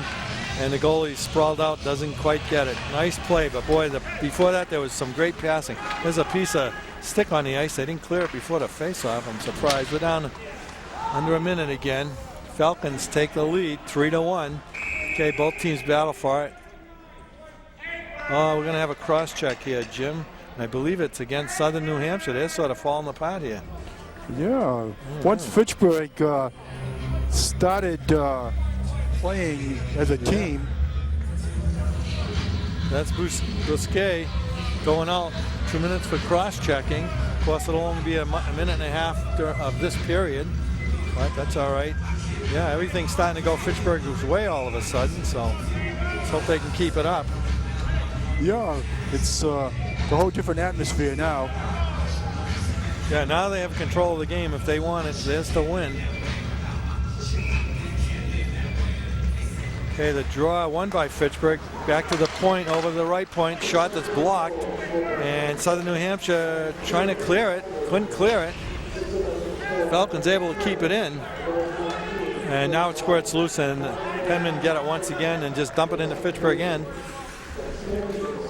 and the goalie sprawled out, doesn't quite get it. Nice play, but boy, before that there was some great passing. There's a piece of stick on the ice. They didn't clear it before the face-off. I'm surprised. We're down under a minute again. Falcons take the lead, 3-1. Okay, both teams battle for it. Oh, we're going to have a cross-check here, Jim. I believe it's against Southern New Hampshire. They're sort of falling apart here. Yeah. Once Fitchburg started playing as a team. That's Bousquet going out. 2 minutes for cross-checking. Of course, it'll only be a minute and a half of this period, but that's all right. Yeah, everything's starting to go Fitchburg's way all of a sudden, so let's hope they can keep it up. Yeah, it's a whole different atmosphere now. Yeah, now they have control of the game. If they want it, there's the win. Okay, the draw won by Fitchburg. Back to the point, over the right point. Shot that's blocked. And Southern New Hampshire trying to clear it. Couldn't clear it. Falcons able to keep it in. And now it squirts loose, and Penman get it once again and just dump it into Fitchburg end.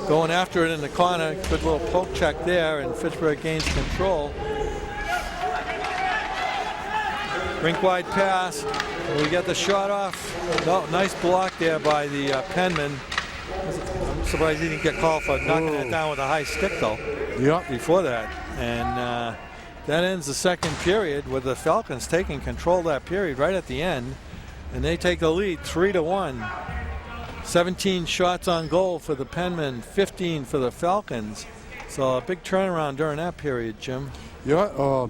Going after it in the corner. Good little poke check there, and Fitchburg gains control. Rink wide pass. We get the shot off. No, nice block there by the Penman. I'm surprised he didn't get called for knocking it down with a high stick though. Yep. Before that. And that ends the second period with the Falcons taking control of that period right at the end. And they take the lead 3-1. 17 shots on goal for the Penmen, 15 for the Falcons. So a big turnaround during that period, Jim. Yeah,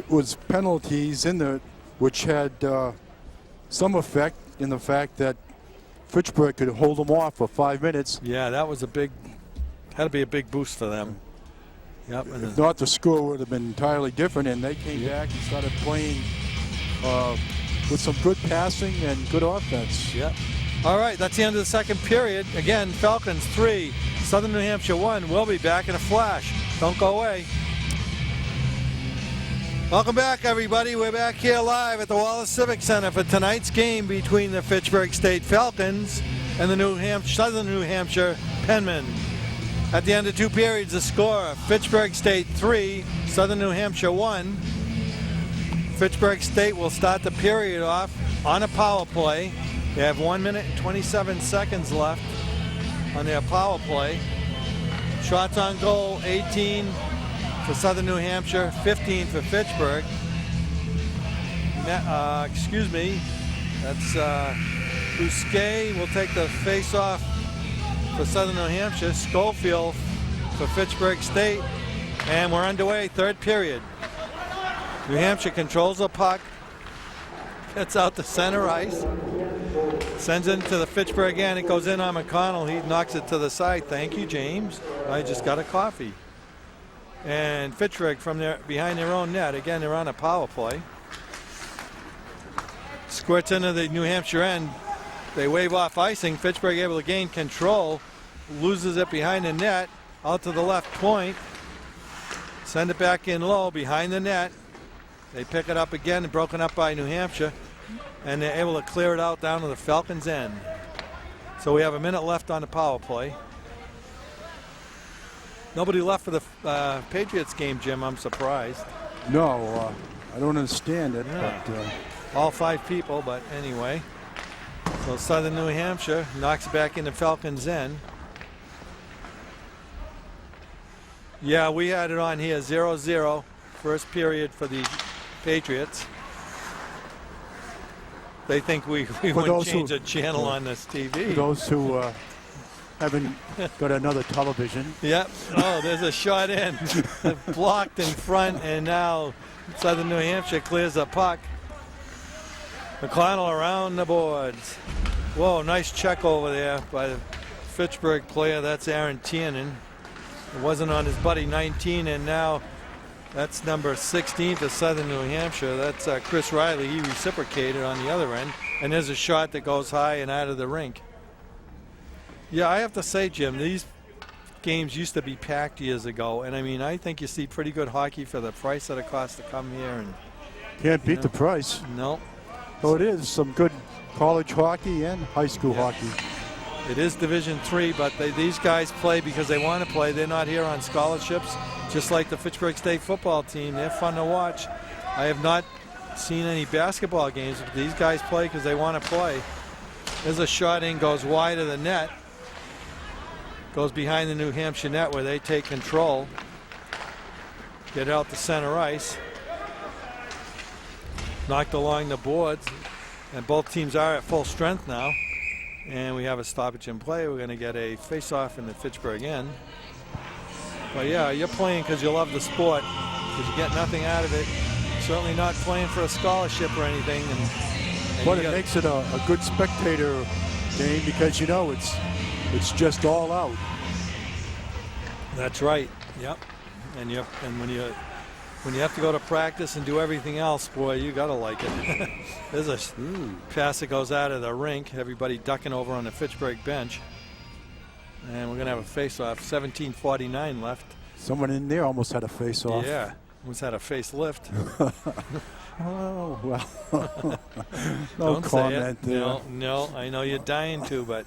was penalties in there which had some effect in the fact that Fitchburg could hold them off for 5 minutes. Yeah, that was had to be a big boost for them. Yep. If not, the score would have been entirely different, and they came back and started playing with some good passing and good offense. Yep. All right, that's the end of the second period. Again, Falcons 3, Southern New Hampshire 1. We'll be back in a flash. Don't go away. Welcome back, everybody. We're back here live at the Wallace Civic Center for tonight's game between the Fitchburg State Falcons and the Southern New Hampshire Penmen. At the end of 2 periods, the score, Fitchburg State 3, Southern New Hampshire 1. Fitchburg State will start the period off on a power play. They have 1 minute and 27 seconds left on their power play. Shots on goal, 18 for Southern New Hampshire, 15 for Fitchburg. Excuse me, that's Bousquet will take the face-off for Southern New Hampshire. Schofield for Fitchburg State. And we're underway, third period. New Hampshire controls the puck. Gets out to center ice. Sends it to the Fitchburg end. It goes in on McConnell. He knocks it to the side. Thank you, James. I just got a coffee. And Fitchburg from behind their own net. Again, they're on a power play. Squirts into the New Hampshire end. They wave off icing. Fitchburg able to gain control. Loses it behind the net. Out to the left point. Send it back in low behind the net. They pick it up again, broken up by New Hampshire. And they're able to clear it out down to the Falcons' end. So we have a minute left on the power play. Nobody left for the Patriots game, Jim. I'm surprised. No, I don't understand it. Yeah. But, all 5 people, but anyway. So Southern New Hampshire knocks it back into Falcons' end. Yeah, we had it on here 0-0. First period for the Patriots. They think we wouldn't change a channel on this TV. For those who haven't got another television. Yep. Oh, there's a shot in. Blocked in front, and now Southern New Hampshire clears the puck. McConnell around the boards. Whoa, nice check over there by the Fitchburg player. That's Aaron Tiernan. It wasn't on his buddy 19, and now that's number 16 for Southern New Hampshire. That's Chris Riley. He reciprocated on the other end. And there's a shot that goes high and out of the rink. Yeah, I have to say, Jim, these games used to be packed years ago. And I mean, I think you see pretty good hockey for the price that it costs to come here. And can't beat the price. No. So it is some good college hockey and high school hockey. It is Division III, but these guys play because they want to play. They're not here on scholarships, just like the Fitchburg State football team. They're fun to watch. I have not seen any basketball games, but these guys play because they want to play. There's a shot in, goes wide of the net. Goes behind the New Hampshire net where they take control. Get out to center ice. Knocked along the boards. And both teams are at full strength now. And we have a stoppage in play. We're going to get a face-off in the Fitchburg end. But yeah, you're playing because you love the sport, because you get nothing out of it. Certainly not playing for a scholarship or anything. And but it makes it a good spectator game because, you know, it's just all out. That's right. Yep. And when you have to go to practice and do everything else, boy, you gotta like it. There's a pass that goes out of the rink. Everybody ducking over on the Fitchburg bench. And we're gonna have a face-off. 17:49 left. Someone in there almost had a face-off. Yeah, almost had a facelift. Oh, well. No Don't comment there. No, I know you're dying to, but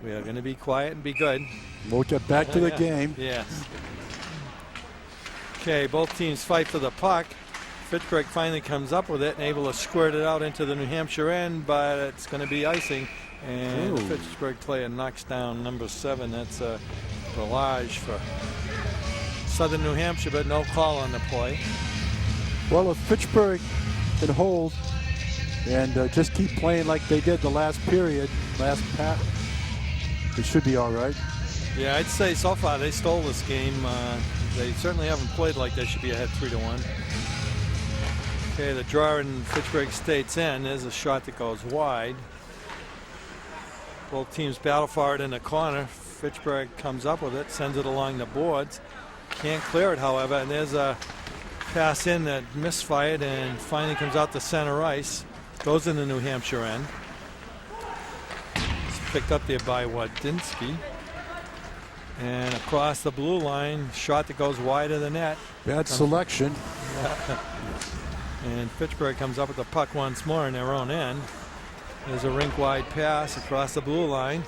we are gonna be quiet and be good. We'll get back to the game. Yes. Okay, both teams fight for the puck. Fitchburg finally comes up with it and able to squirt it out into the New Hampshire end, but it's going to be icing. And the Fitchburg player knocks down number 7. That's a barrage for Southern New Hampshire, but no call on the play. Well, if Fitchburg can hold and just keep playing like they did the last period, last pack, it should be all right. Yeah, I'd say so far they stole this game. They certainly haven't played like they should be ahead 3-1. Okay, the draw in Fitchburg State's end. There's a shot that goes wide. Both teams battle for it in the corner. Fitchburg comes up with it, sends it along the boards. Can't clear it, however, and there's a pass in that misfired and finally comes out to center ice. Goes in the New Hampshire end. It's picked up there by Wadinsky. And across the blue line, shot that goes wide of the net. Bad selection. And Fitchburg comes up with the puck once more in their own end. There's a rink-wide pass across the blue line.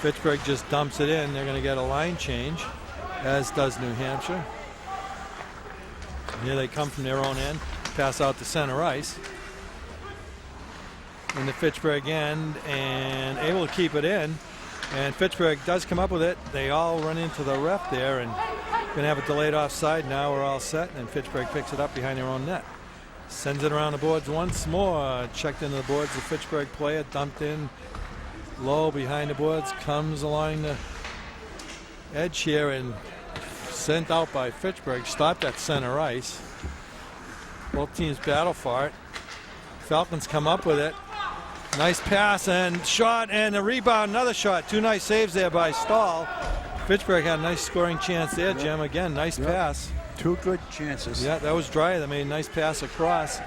Fitchburg just dumps it in. They're going to get a line change, as does New Hampshire. Here they come from their own end. Pass out to center ice. In the Fitchburg end, and able to keep it in. And Fitchburg does come up with it. They all run into the ref there and going to have a delayed offside. Now we're all set, and Fitchburg picks it up behind their own net. Sends it around the boards once more. Checked into the boards. The Fitchburg player dumped in low behind the boards. Comes along the edge here and sent out by Fitchburg. Stopped at center ice. Both teams battle for it. Falcons come up with it. Nice pass and shot and a rebound, another shot. 2 nice saves there by Stahl. Fitchburg had a nice scoring chance there, Jim. Again, nice pass. 2 good chances. Yeah, that was Dreyer that made a nice pass across.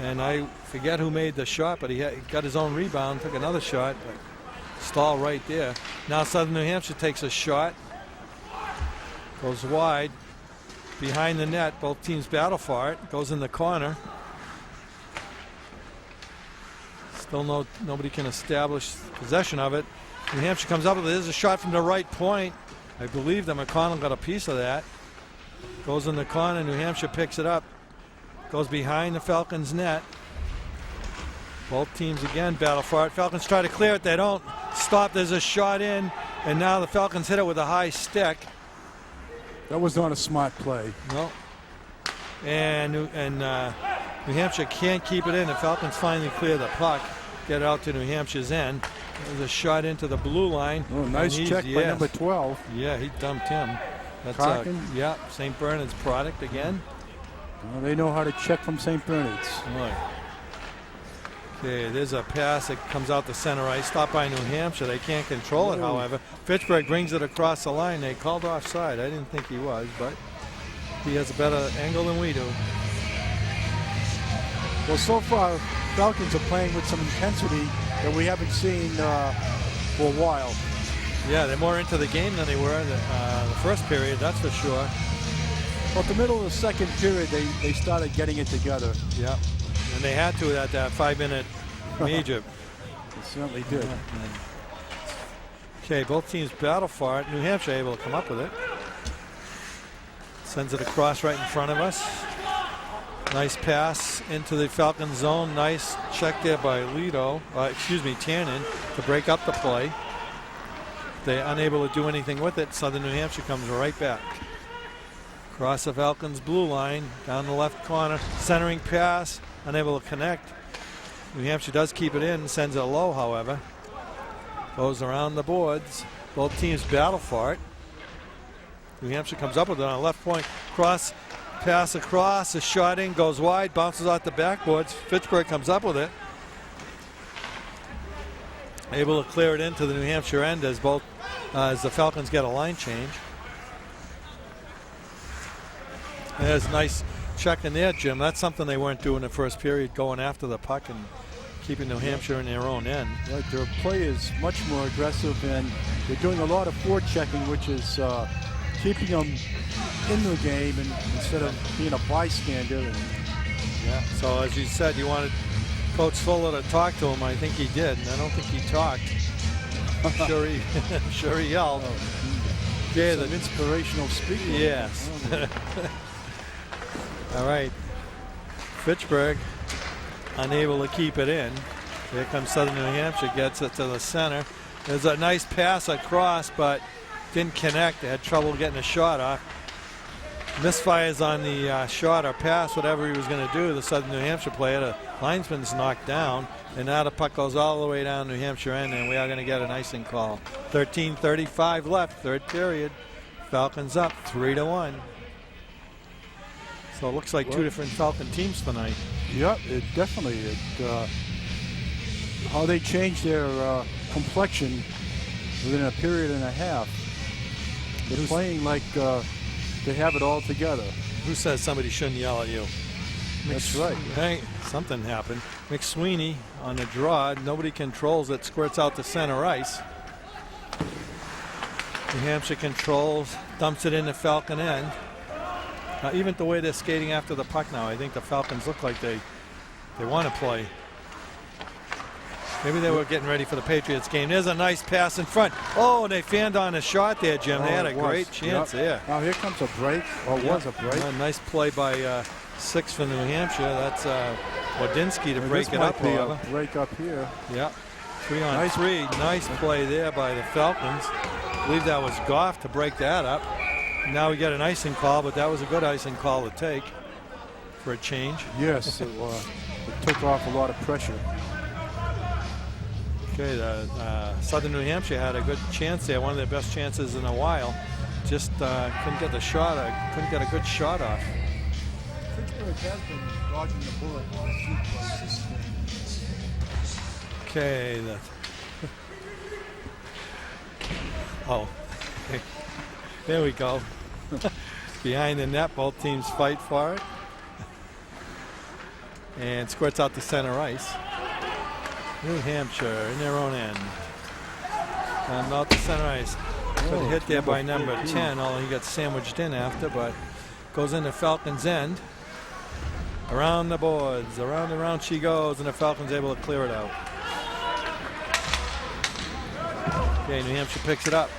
And I forget who made the shot, but he got his own rebound, took another shot. Stahl right there. Now Southern New Hampshire takes a shot. Goes wide. Behind the net, both teams battle for it. Goes in the corner. Still nobody can establish possession of it. New Hampshire comes up with it. There's a shot from the right point. I believe that McConnell got a piece of that. Goes in the corner. New Hampshire picks it up. Goes behind the Falcons' net. Both teams again battle for it. Falcons try to clear it. They don't stop. There's a shot in, and now the Falcons hit it with a high stick. That was not a smart play. No. And New Hampshire can't keep it in. The Falcons finally clear the puck, get it out to New Hampshire's end. There's a shot into the blue line. Oh, nice check by number 12. Yeah, he dumped him. That's yeah, St. Bernard's product again. Well, they know how to check from St. Bernard's. Right. Okay, there's a pass that comes out the center ice. Stopped by New Hampshire. They can't control it, however. Fitchburg brings it across the line. They called offside. I didn't think he was, but he has a better angle than we do. Well, so far, Falcons are playing with some intensity that we haven't seen for a while. Yeah, they're more into the game than they were the first period, that's for sure. Well, at the middle of the second period, they started getting it together. Yeah, and they had to at that 5-minute major. They certainly did. Okay, both teams battle for it. New Hampshire able to come up with it. Sends it across right in front of us. Nice pass into the Falcons zone. Nice check there by Tannen to break up the play. They're unable to do anything with it. Southern New Hampshire comes right back. Across the Falcons blue line, down the left corner. Centering pass, unable to connect. New Hampshire does keep it in, sends it low, however. Goes around the boards. Both teams battle for it. New Hampshire comes up with it on the left point. Pass across, a shot in, goes wide, bounces off the backboards. Fitchburg comes up with it. Able to clear it into the New Hampshire end as the Falcons get a line change. There's a nice check in there, Jim. That's something they weren't doing in the first period, going after the puck and keeping New Hampshire in their own end. Right, their play is much more aggressive, and they're doing a lot of forechecking, which is keeping them in the game and instead of being a bystander. Yeah. So as you said, you wanted Coach Fuller to talk to him. I think he did, and I don't think he talked. I'm sure he yelled. Yeah, the inspirational speaking. Yes. All right. Fitchburg unable to keep it in. Here comes Southern New Hampshire, gets it to the center. There's a nice pass across, but didn't connect. They had trouble getting a shot off. Misfires on the shot or pass, whatever he was going to do. The Southern New Hampshire player, the linesman's knocked down, and now the puck goes all the way down New Hampshire end, and we are going to get an icing call. 13:35 left, third period. Falcons up 3-1. So it looks like two different Falcon teams tonight. Yep, it definitely. How they changed their complexion within a period and a half. They're playing like they have it all together. Who says somebody shouldn't yell at you? That's right. Hey, something happened. McSweeney on the draw. Nobody controls it. Squirts out to center ice. New Hampshire controls. Dumps it in the Falcon end. Now, even the way they're skating after the puck now, I think the Falcons look like they want to play. Maybe they were getting ready for the Patriots game. There's a nice pass in front. Oh, they fanned on a shot there, Jim. They had a great chance there. Now here comes a break, or was a break. A nice play by 6 for New Hampshire. That's Wadinsky to break it up. A break up here. Yeah, 3-on-3. Nice play there by the Falcons. I believe that was Goff to break that up. Now we get an icing call, but that was a good icing call to take for a change. Yes, it took off a lot of pressure. Okay, Southern New Hampshire had a good chance there, one of their best chances in a while. Just couldn't get the shot, couldn't get a good shot off. Pittsburgh has been dodging the bullet on a few places. Okay, oh, there we go. Behind the net, both teams fight for it. And squirts out to center ice. New Hampshire in their own end. And out to center ice. Good hit there by number 10, although he got sandwiched in after, but goes into Falcons' end. Around the boards, around and around she goes, and the Falcons able to clear it out. Okay, New Hampshire picks it up.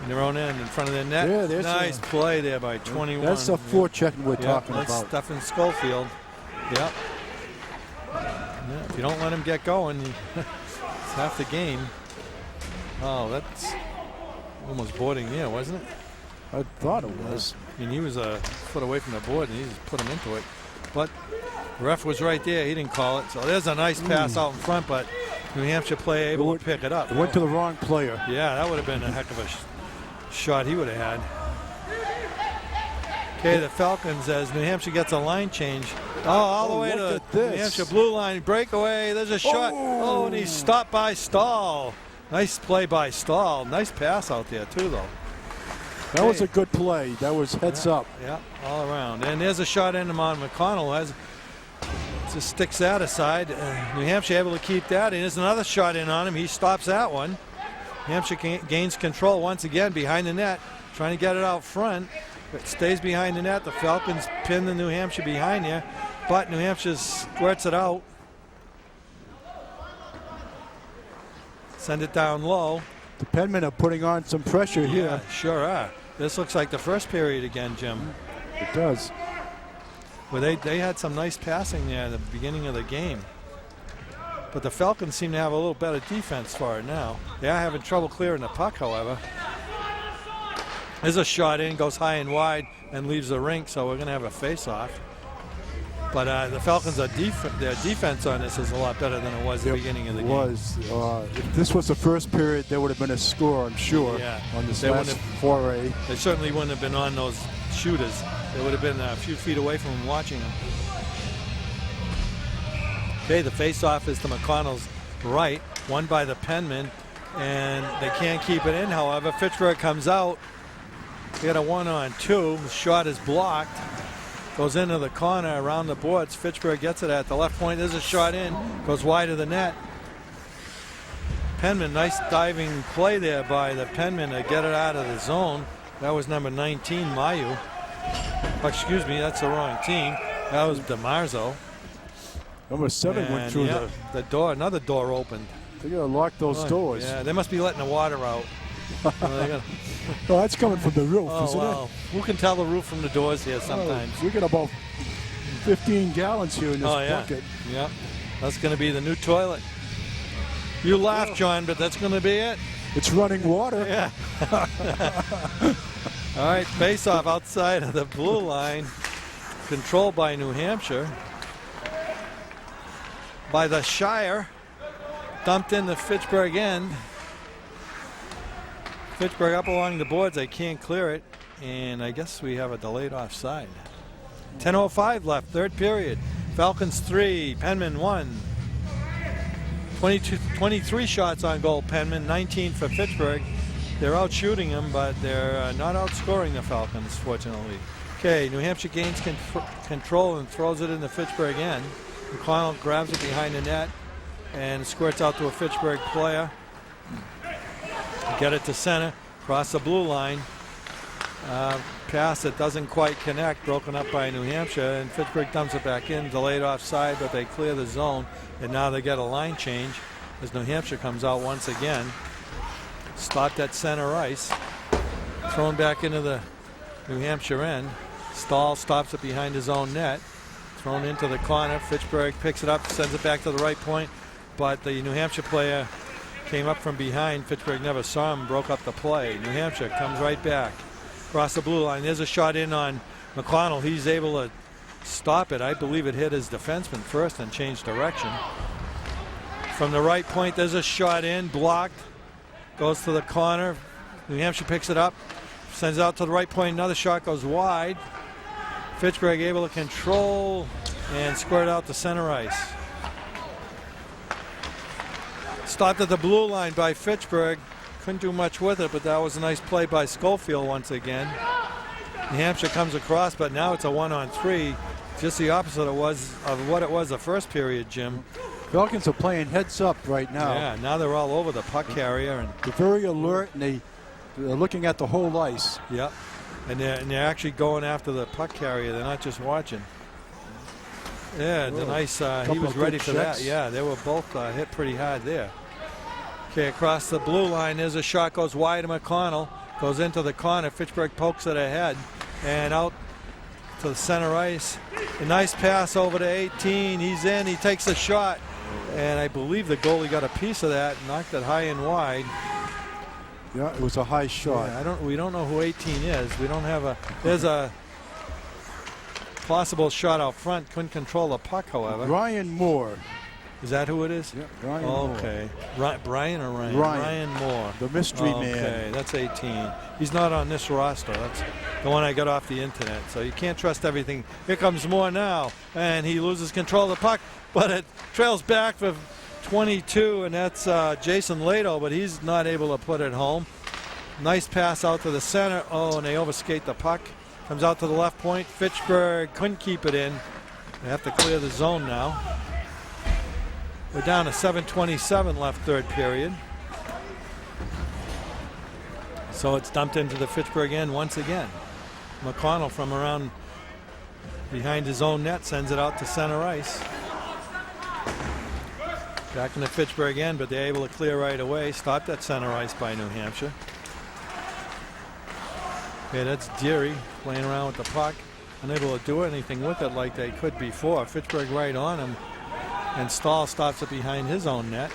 In their own end, in front of their net. Yeah, nice play there by 21. That's the forechecking we're talking that's about. Stephen Schofield. Yep. Yeah, if you don't let him get going, it's half the game. Oh, that's almost boarding there, wasn't it? I thought it was. I mean, he was a foot away from the board, and he just put him into it. But the ref was right there. He didn't call it. So there's a nice pass out in front, but New Hampshire player able to pick it up. It went to the wrong player. Yeah, that would have been a heck of a shot he would have had. Okay, the Falcons, as New Hampshire gets a line change. Oh, all the way to New Hampshire blue line breakaway. There's a shot. Oh, and he's stopped by Stahl. Nice play by Stahl. Nice pass out there too, though. That was a good play. That was heads up. Yeah, all around. And there's a shot in him on McConnell. Just sticks that aside. New Hampshire able to keep that. And there's another shot in on him. He stops that one. New Hampshire gains control once again behind the net, trying to get it out front. It stays behind the net. The Falcons pin the New Hampshire behind there, but New Hampshire squirts it out. Send it down low. The Penmen are putting on some pressure here. Yeah, sure are. This looks like the first period again, Jim. It does. Well, they had some nice passing there at the beginning of the game. But the Falcons seem to have a little better defense for it now. They are having trouble clearing the puck, however. There's a shot in, goes high and wide, and leaves the rink, so we're going to have a face-off. But the Falcons, their defense on this is a lot better than it was at the beginning of the game. It was. If this was the first period, there would have been a score, I'm sure, on this last foray. They certainly wouldn't have been on those shooters. They would have been a few feet away from them watching them. Okay, the face-off is to McConnell's right, won by the Penmen, and they can't keep it in, however. Fitchburg comes out. They got a 1-on-2. The shot is blocked. Goes into the corner around the boards. Fitchburg gets it at the left point. There's a shot in. Goes wide of the net. Penman, nice diving play there by the Penman to get it out of the zone. That was number 19, Mayu. Oh, excuse me, that's the wrong team. That was DeMarzo. Number 7 went through the door. Another door opened. They got to lock those doors. Yeah, they must be letting the water out. Well, that's coming from the roof, isn't it? Who can tell the roof from the doors here sometimes? We got about 15 gallons here in this bucket. Yeah, that's going to be the new toilet. You laugh, John, but that's going to be it. It's running water. Yeah. All right, face-off outside of the blue line, controlled by New Hampshire. By the Shire, dumped in the Fitchburg end. Fitchburg up along the boards, they can't clear it, and I guess we have a delayed offside. 10:05 left, third period. Falcons 3, Penman 1. 23 shots on goal, Penman, 19 for Fitchburg. They're out shooting them, but they're not outscoring the Falcons, fortunately. Okay, New Hampshire gains control and throws it in the Fitchburg end. McConnell grabs it behind the net and squirts out to a Fitchburg player. Get it to center, cross the blue line. Pass that doesn't quite connect, broken up by New Hampshire, and Fitchburg dumps it back in, delayed offside, but they clear the zone, and now they get a line change as New Hampshire comes out once again. Stopped at center ice, thrown back into the New Hampshire end. Stahl stops it behind his own net, thrown into the corner. Fitchburg picks it up, sends it back to the right point, but the New Hampshire player came up from behind. Fitchburg never saw him, broke up the play. New Hampshire comes right back. Across the blue line, there's a shot in on McConnell. He's able to stop it. I believe it hit his defenseman first and changed direction. From the right point, there's a shot in, blocked. Goes to the corner. New Hampshire picks it up, sends it out to the right point. Another shot goes wide. Fitchburg able to control and square it out to center ice. Stopped at the blue line by Fitchburg. Couldn't do much with it, but that was a nice play by Schofield once again. New Hampshire comes across, but now it's a 1-on-3. Just the opposite of what it was the first period, Jim. Falcons are playing heads up right now. Yeah, now they're all over the puck carrier. And they're very alert, and they're looking at the whole ice. Yep, and they're actually going after the puck carrier. They're not just watching. Yeah, the nice, he was ready for that. Yeah, they were both hit pretty hard there. Okay, across the blue line, there's a shot, goes wide to McConnell, goes into the corner. Fitchburg pokes it ahead and out to the center ice. A nice pass over to 18. He's in, he takes a shot, and I believe the goalie got a piece of that, knocked it high and wide. Yeah, it was a high shot. Yeah, we don't know who 18 is. We don't have there's a possible shot out front. Couldn't control the puck, however. Ryan Moore. Is that who it is? Yeah, Ryan Moore. Okay. Brian or Ryan? Ryan Moore. The mystery man. Okay, that's 18. He's not on this roster. That's the one I got off the internet. So you can't trust everything. Here comes Moore now, and he loses control of the puck, but it trails back for 22, and that's Jason Lato, but he's not able to put it home. Nice pass out to the center. Oh, and they overskate the puck. Comes out to the left point. Fitchburg couldn't keep it in. They have to clear the zone now. We're down to 7:27 left, third period. So it's dumped into the Fitchburg end once again. McConnell from around behind his own net sends it out to center ice. Back in the Fitchburg end, but they're able to clear right away. Stopped at center ice by New Hampshire. Okay, that's Deary playing around with the puck. Unable to do anything with it like they could before. Fitchburg right on him. And Stahl stops it behind his own net.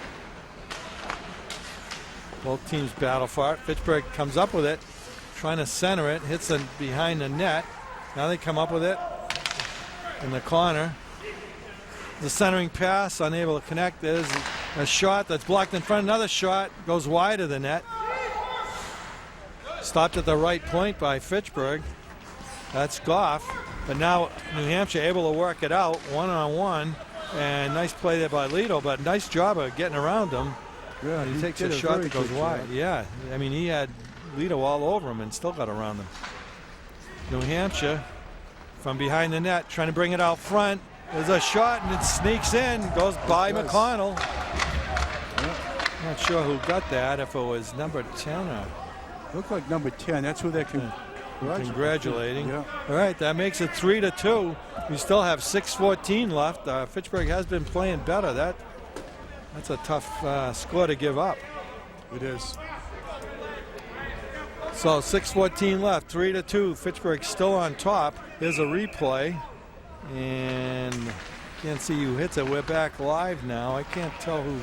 Both teams battle for it. Fitchburg comes up with it, trying to center it, hits it behind the net. Now they come up with it in the corner. The centering pass, unable to connect. There's a shot that's blocked in front. Another shot goes wide of the net. Stopped at the right point by Fitchburg. That's Goff. But now New Hampshire able to work it out one-on-one. And nice play there by Lito, but nice job of getting around him. Yeah, he takes a shot that goes wide. Yeah, I mean, he had Lito all over him and still got around him. New Hampshire from behind the net trying to bring it out front. There's a shot and it sneaks in, goes by McConnell. Yeah. Not sure who got that, if it was number 10 or... Looked like number 10. That's who they're congratulating. Yeah. All right, that makes it 3-2. We still have 6:14 left. Fitchburg has been playing better. That's a tough score to give up. It is. So 6:14 left, 3-2. Fitchburg still on top. Here's a replay. And can't see who hits it. We're back live now. I can't tell who.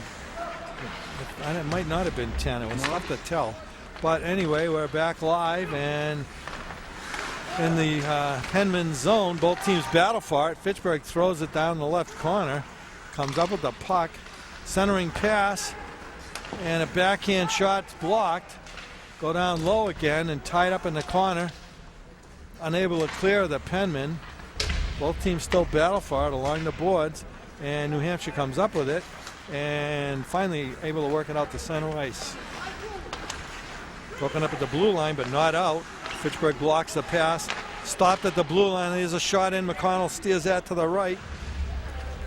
It might not have been 10. It was tough to tell. But anyway, we're back live, and in the Penman zone, both teams battle for it. Fitchburg throws it down the left corner, comes up with the puck, centering pass, and a backhand shot's blocked. Go down low again and tied up in the corner. Unable to clear the Penman. Both teams still battle for it along the boards, and New Hampshire comes up with it and finally able to work it out to center ice. Broken up at the blue line, but not out. Fitchburg blocks the pass. Stopped at the blue line. There's a shot in. McConnell steers that to the right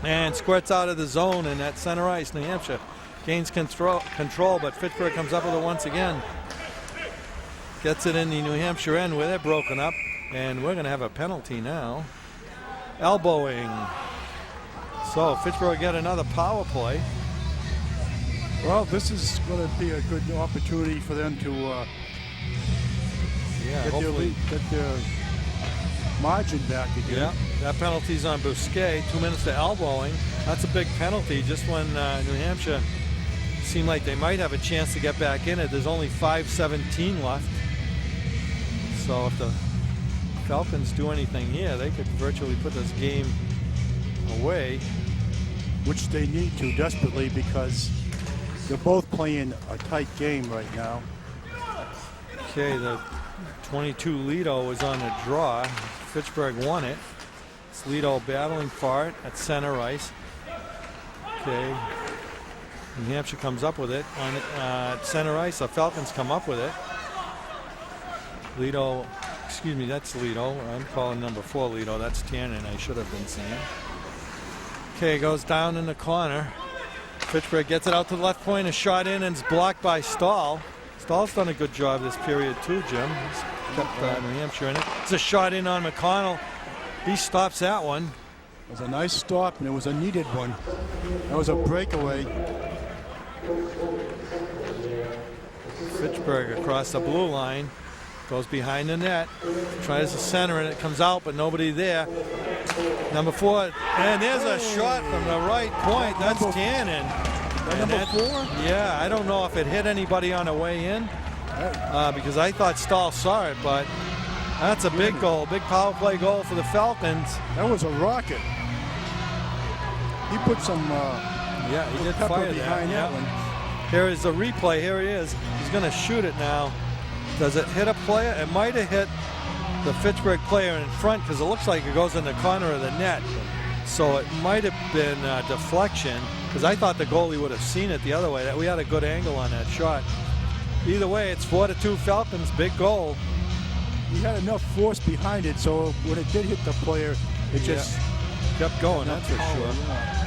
and squirts out of the zone, and at center ice, New Hampshire gains control, but Fitchburg comes up with it once again. Gets it in the New Hampshire end where they're broken up, and we're going to have a penalty now. Elbowing. So Fitchburg get another power play. Well, this is going to be a good opportunity for them to get their margin back again. Yeah, that penalty's on Bousquet. 2 minutes to elbowing. That's a big penalty just when New Hampshire seemed like they might have a chance to get back in it. There's only 5:17 left. So if the Falcons do anything here, they could virtually put this game away. Which they need to desperately, because they're both playing a tight game right now. Okay, the 22 Lido was on the draw. Fitchburg won it. It's Lido battling for it at center ice. Okay, New Hampshire comes up with it on center ice. The Falcons come up with it. Lido, excuse me, that's Lido. I'm calling number 4 Lido. That's Tiernan, I should have been saying. Okay, goes down in the corner. Fitchburg gets it out to the left point, a shot in, and it's blocked by Stahl. Stahl's done a good job this period too, Jim. He's kept New Hampshire in it. It's a shot in on McConnell. He stops that one. It was a nice stop, and it was a needed one. That was a breakaway. Fitchburg across the blue line. Goes behind the net. Tries to center, and it comes out, but nobody there. Number 4, and there's a shot from the right point. That's Tiernan. Number 4? Yeah, I don't know if it hit anybody on the way in because I thought Stahl saw it, but that's a big goal, big power play goal for the Falcons. That was a rocket. He put some yeah, he did pepper fire behind that one. Here is the replay. Here he is. He's going to shoot it now. Does it hit a player? It might have hit the Fitchburg player in front because it looks like it goes in the corner of the net. So it might have been deflection because I thought the goalie would have seen it the other way. That we had a good angle on that shot. Either way, it's 4-2 Falcons. Big goal. He had enough force behind it, so when it did hit the player, it just kept going. That's for sure. Yeah.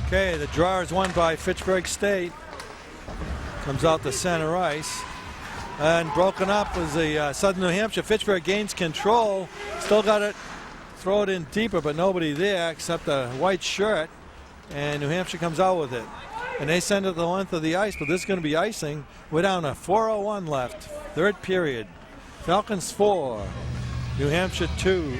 Okay, the draw is won by Fitchburg State. Comes out to center ice. And broken up was the Southern New Hampshire. Fitchburg gains control. Still got it. Throw it in deeper, but nobody there except a white shirt. And New Hampshire comes out with it. And they send it the length of the ice, but this is going to be icing. We're down to 4:01 left. Third period. Falcons 4. New Hampshire 2.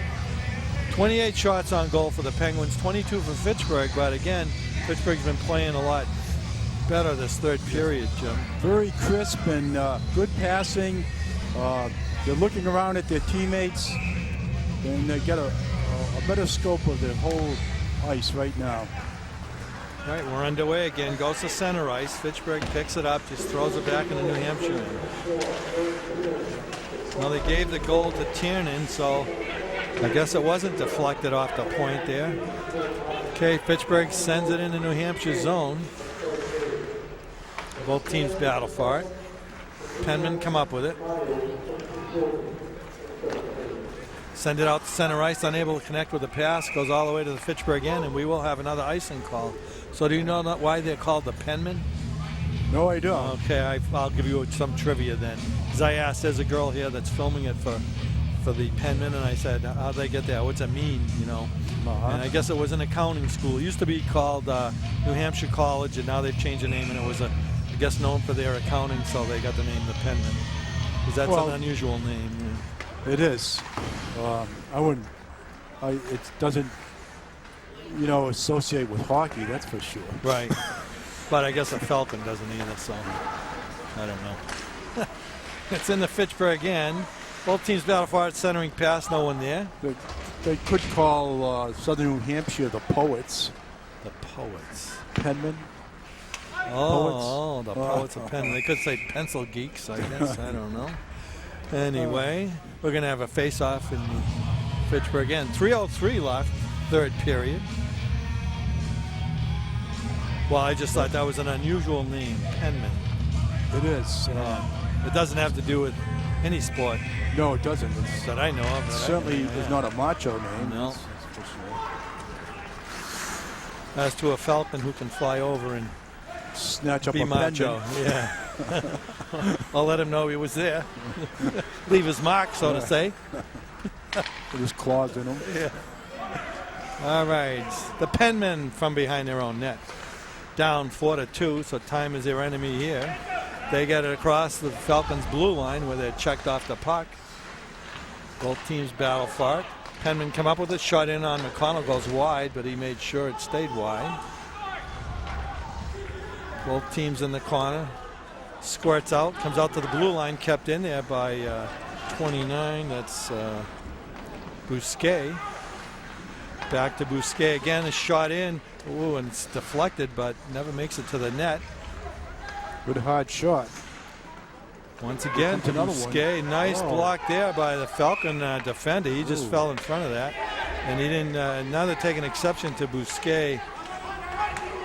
28 shots on goal for the Penguins. 22 for Fitchburg, but again, Fitchburg's been playing a lot better this third period, Jim. Very crisp and good passing. They're looking around at their teammates, and they get a better scope of the whole ice right now. All right, we're underway again. Goes to center ice. Fitchburg picks it up, just throws it back into New Hampshire. Well, they gave the goal to Tiernan, so I guess it wasn't deflected off the point there. Okay, Fitchburg sends it into New Hampshire zone. Both teams battle for it. Penman come up with it. Send it out to center ice, unable to connect with the pass. Goes all the way to the Fitchburg end, and we will have another icing call. So do you know why they're called the Penman? No, I don't. Okay, I'll give you some trivia then. As I asked, there's a girl here that's filming it for the Penman, and I said, how'd they get that? What's it mean, you know? And I guess it was an accounting school. It used to be called New Hampshire College, and now they've changed the name, and it was, I guess, known for their accounting, so they got the name the Penman. Because that's an unusual name. It is. I wouldn't it doesn't, you know, associate with hockey. That's for sure. Right. But I guess a Falcon doesn't either, so I don't know. It's in the Fitchburg end. Both teams battle for it, centering pass, no one there. They could call Southern New Hampshire the Poets. The Poets. Penmen. Oh, the Poets of Penn. They could say Pencil Geeks, I guess. I don't know. Anyway, we're going to have a face-off in Fitchburg end. 3:03 left, third period. Well, I just thought that was an unusual name, Penman. It is. It doesn't have to do with any sport. No, it doesn't. It's that I know of. Certainly is not a macho name. No. That's for sure. As to a Falcon who can fly over and snatch up be a macho. Penman. Yeah. I'll let him know he was there. Leave his mark, so to say. With his claws in him. Yeah. All right. The Penmen from behind their own net. Down 4-2, so time is their enemy here. They get it across the Falcons' blue line where they're checked off the puck. Both teams battle for it. Penman come up with it, shot in on McConnell, goes wide, but he made sure it stayed wide. Both teams in the corner. Squirts out, comes out to the blue line, kept in there by 29. That's Bousquet. Back to Bousquet again, a shot in. Ooh, and it's deflected, but never makes it to the net. Good hard shot. Once again to Bousquet. Nice block there by the Falcon defender. He just fell in front of that. And he didn't, now they're taking exception to Bousquet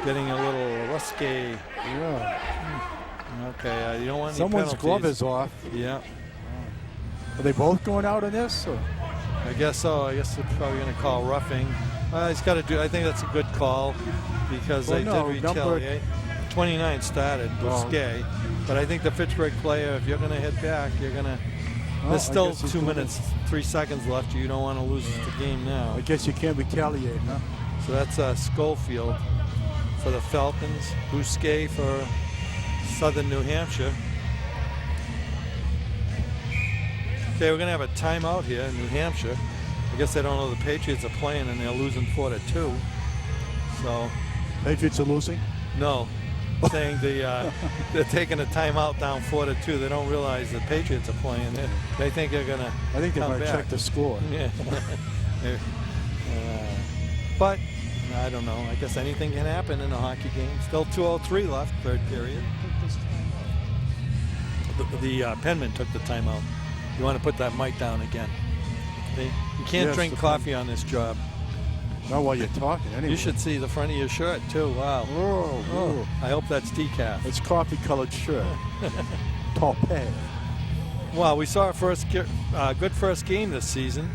getting a little risque. Yeah. Okay, you don't want any someone's penalties. glove is off. Yeah. Are they both going out in this? Or? I guess so. I guess they're probably going to call roughing. He's got to do. I think that's a good call because they did retaliate. 29 started Bousquet, but I think the Fitchburg player, if you're going to hit back, you're going to. There's still 2 minutes, 3 seconds left. You don't want to lose the game now. I guess you can't retaliate, huh? So that's Schofield for the Falcons, Bousquet for Southern New Hampshire. Okay, we're going to have a timeout here in New Hampshire. I guess they don't know the Patriots are playing and they're losing 4-2. So. Patriots are losing? No. Saying they're taking a timeout down 4-2. They don't realize the Patriots are playing. They think they're going to. I think they might check the score. Yeah. But I don't know. I guess anything can happen in a hockey game. Still 2:03 left, third period. The Penman took the timeout. You want to put that mic down again. You can't drink coffee on this job. Not while you're talking, anyway. You should see the front of your shirt, too. Wow. Oh. I hope that's decaf. It's coffee-colored shirt. Taupe. Wow, we saw our good first game this season.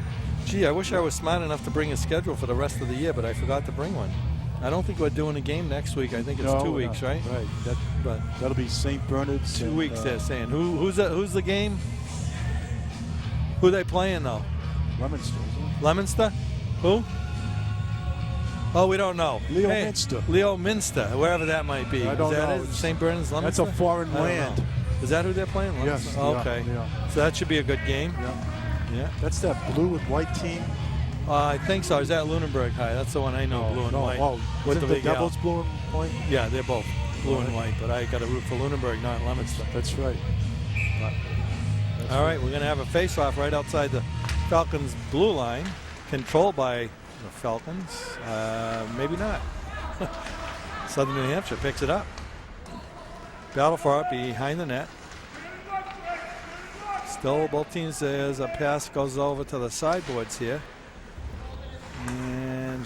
Gee, I wish I was smart enough to bring a schedule for the rest of the year, but I forgot to bring one. I don't think we're doing a game next week. I think it's 2 weeks, right? Right. That'll be St. Bernard's. 2 weeks, they're saying. Who's the game? Who are they playing, though? Leominster. Leominster? Who? Oh, we don't know. Leominster. Leominster, wherever that might be. I don't know. Is that it? St. Bernard's, Leominster? That's a foreign land. Is that who they're playing? Yes. Oh, okay. Yeah. So that should be a good game. Yeah. That's that blue and white team. I think so. Is that Lunenburg High? That's the one I know, blue and white. Oh, with the Devils blue and white? Yeah, they're both blue and white, but I got to root for Lunenburg, not Leominster. That's right. All right, we're going to have a face-off right outside the Falcons' blue line, controlled by the Falcons. Maybe not. Southern New Hampshire picks it up. Battle for it behind the net. Still, both teams, there's a pass goes over to the sideboards here. And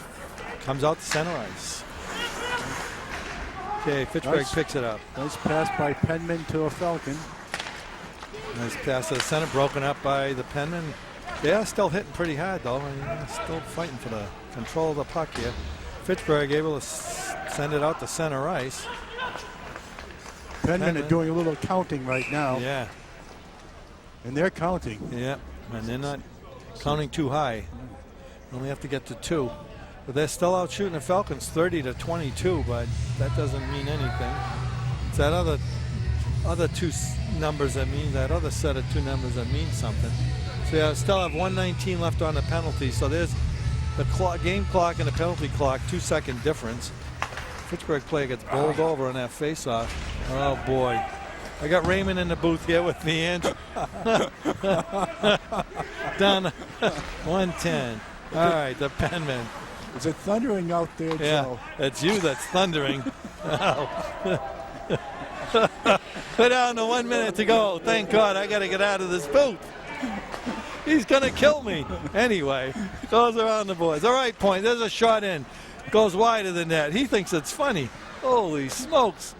comes out to center ice. Okay, Fitchburg picks it up. Nice pass by Penman to a Falcon. Nice pass to the center, broken up by the Penman. They are still hitting pretty hard, though. And still fighting for the control of the puck here. Fitchburg able to send it out to center ice. Penman are doing a little counting right now. Yeah. And they're counting. Yeah, and they're not counting too high. Only have to get to 2. But they're still out shooting the Falcons 30-22, but that doesn't mean anything. It's that other two numbers that mean, that other set of 2 numbers that mean something. So yeah, still have 1:19 left on the penalty. So there's game clock and the penalty clock, 2-second difference. Fitchburg player gets bowled over on that face-off. Oh boy. I got Raymond in the booth here with me, and done 110. All right, the penman. Is it thundering out there, Yeah, Joe? it's you that's thundering. We're down to 1 minute to go. Thank God I got to get out of this booth. He's going to kill me. Anyway, goes around the boards. All right, point. There's a shot in. Goes wide of the net. He thinks it's funny. Holy smokes.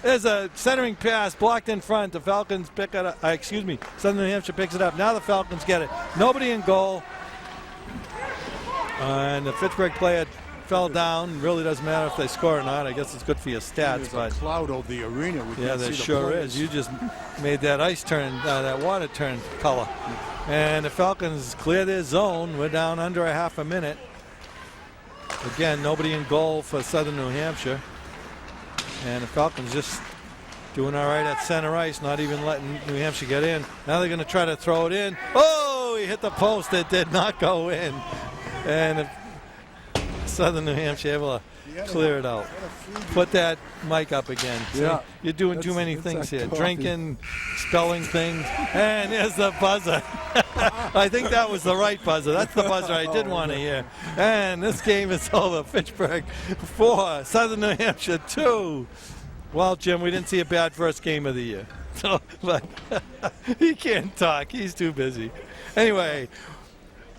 There's a centering pass blocked in front. The Falcons pick it up. Southern New Hampshire picks it up. Now the Falcons get it. Nobody in goal. And the Fitchburg player fell down. Really doesn't matter if they score or not. I guess it's good for your stats. There's but a cloud over the arena. We yeah, can't there see the sure players. is. You just made that ice turn, that water turn color. And the Falcons clear their zone. We're down under a half a minute. Again, nobody in goal for Southern New Hampshire. And the Falcons just doing all right at center ice, not even letting New Hampshire get in. Now they're going to try to throw it in. Oh, he hit the post. It did not go in. And Southern New Hampshire able to clear it out. Put that mic up again. Yeah. See, you're doing too many things here. coffee. Drinking, spelling things. And there's the buzzer. I think that was the right buzzer. That's the buzzer I did want to hear. And this game is over. Fitchburg 4, Southern New Hampshire 2. Well, Jim, we didn't see a bad first game of the year. So, but he can't talk. He's too busy. Anyway,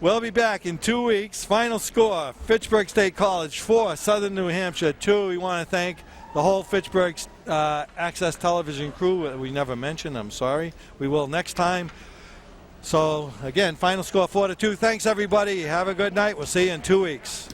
we'll be back in 2 weeks. Final score, Fitchburg State College 4, Southern New Hampshire 2. We want to thank the whole Fitchburg Access Television crew. We never mentioned, I'm sorry. We will next time. So, again, final score 4-2. Thanks, everybody. Have a good night. We'll see you in 2 weeks.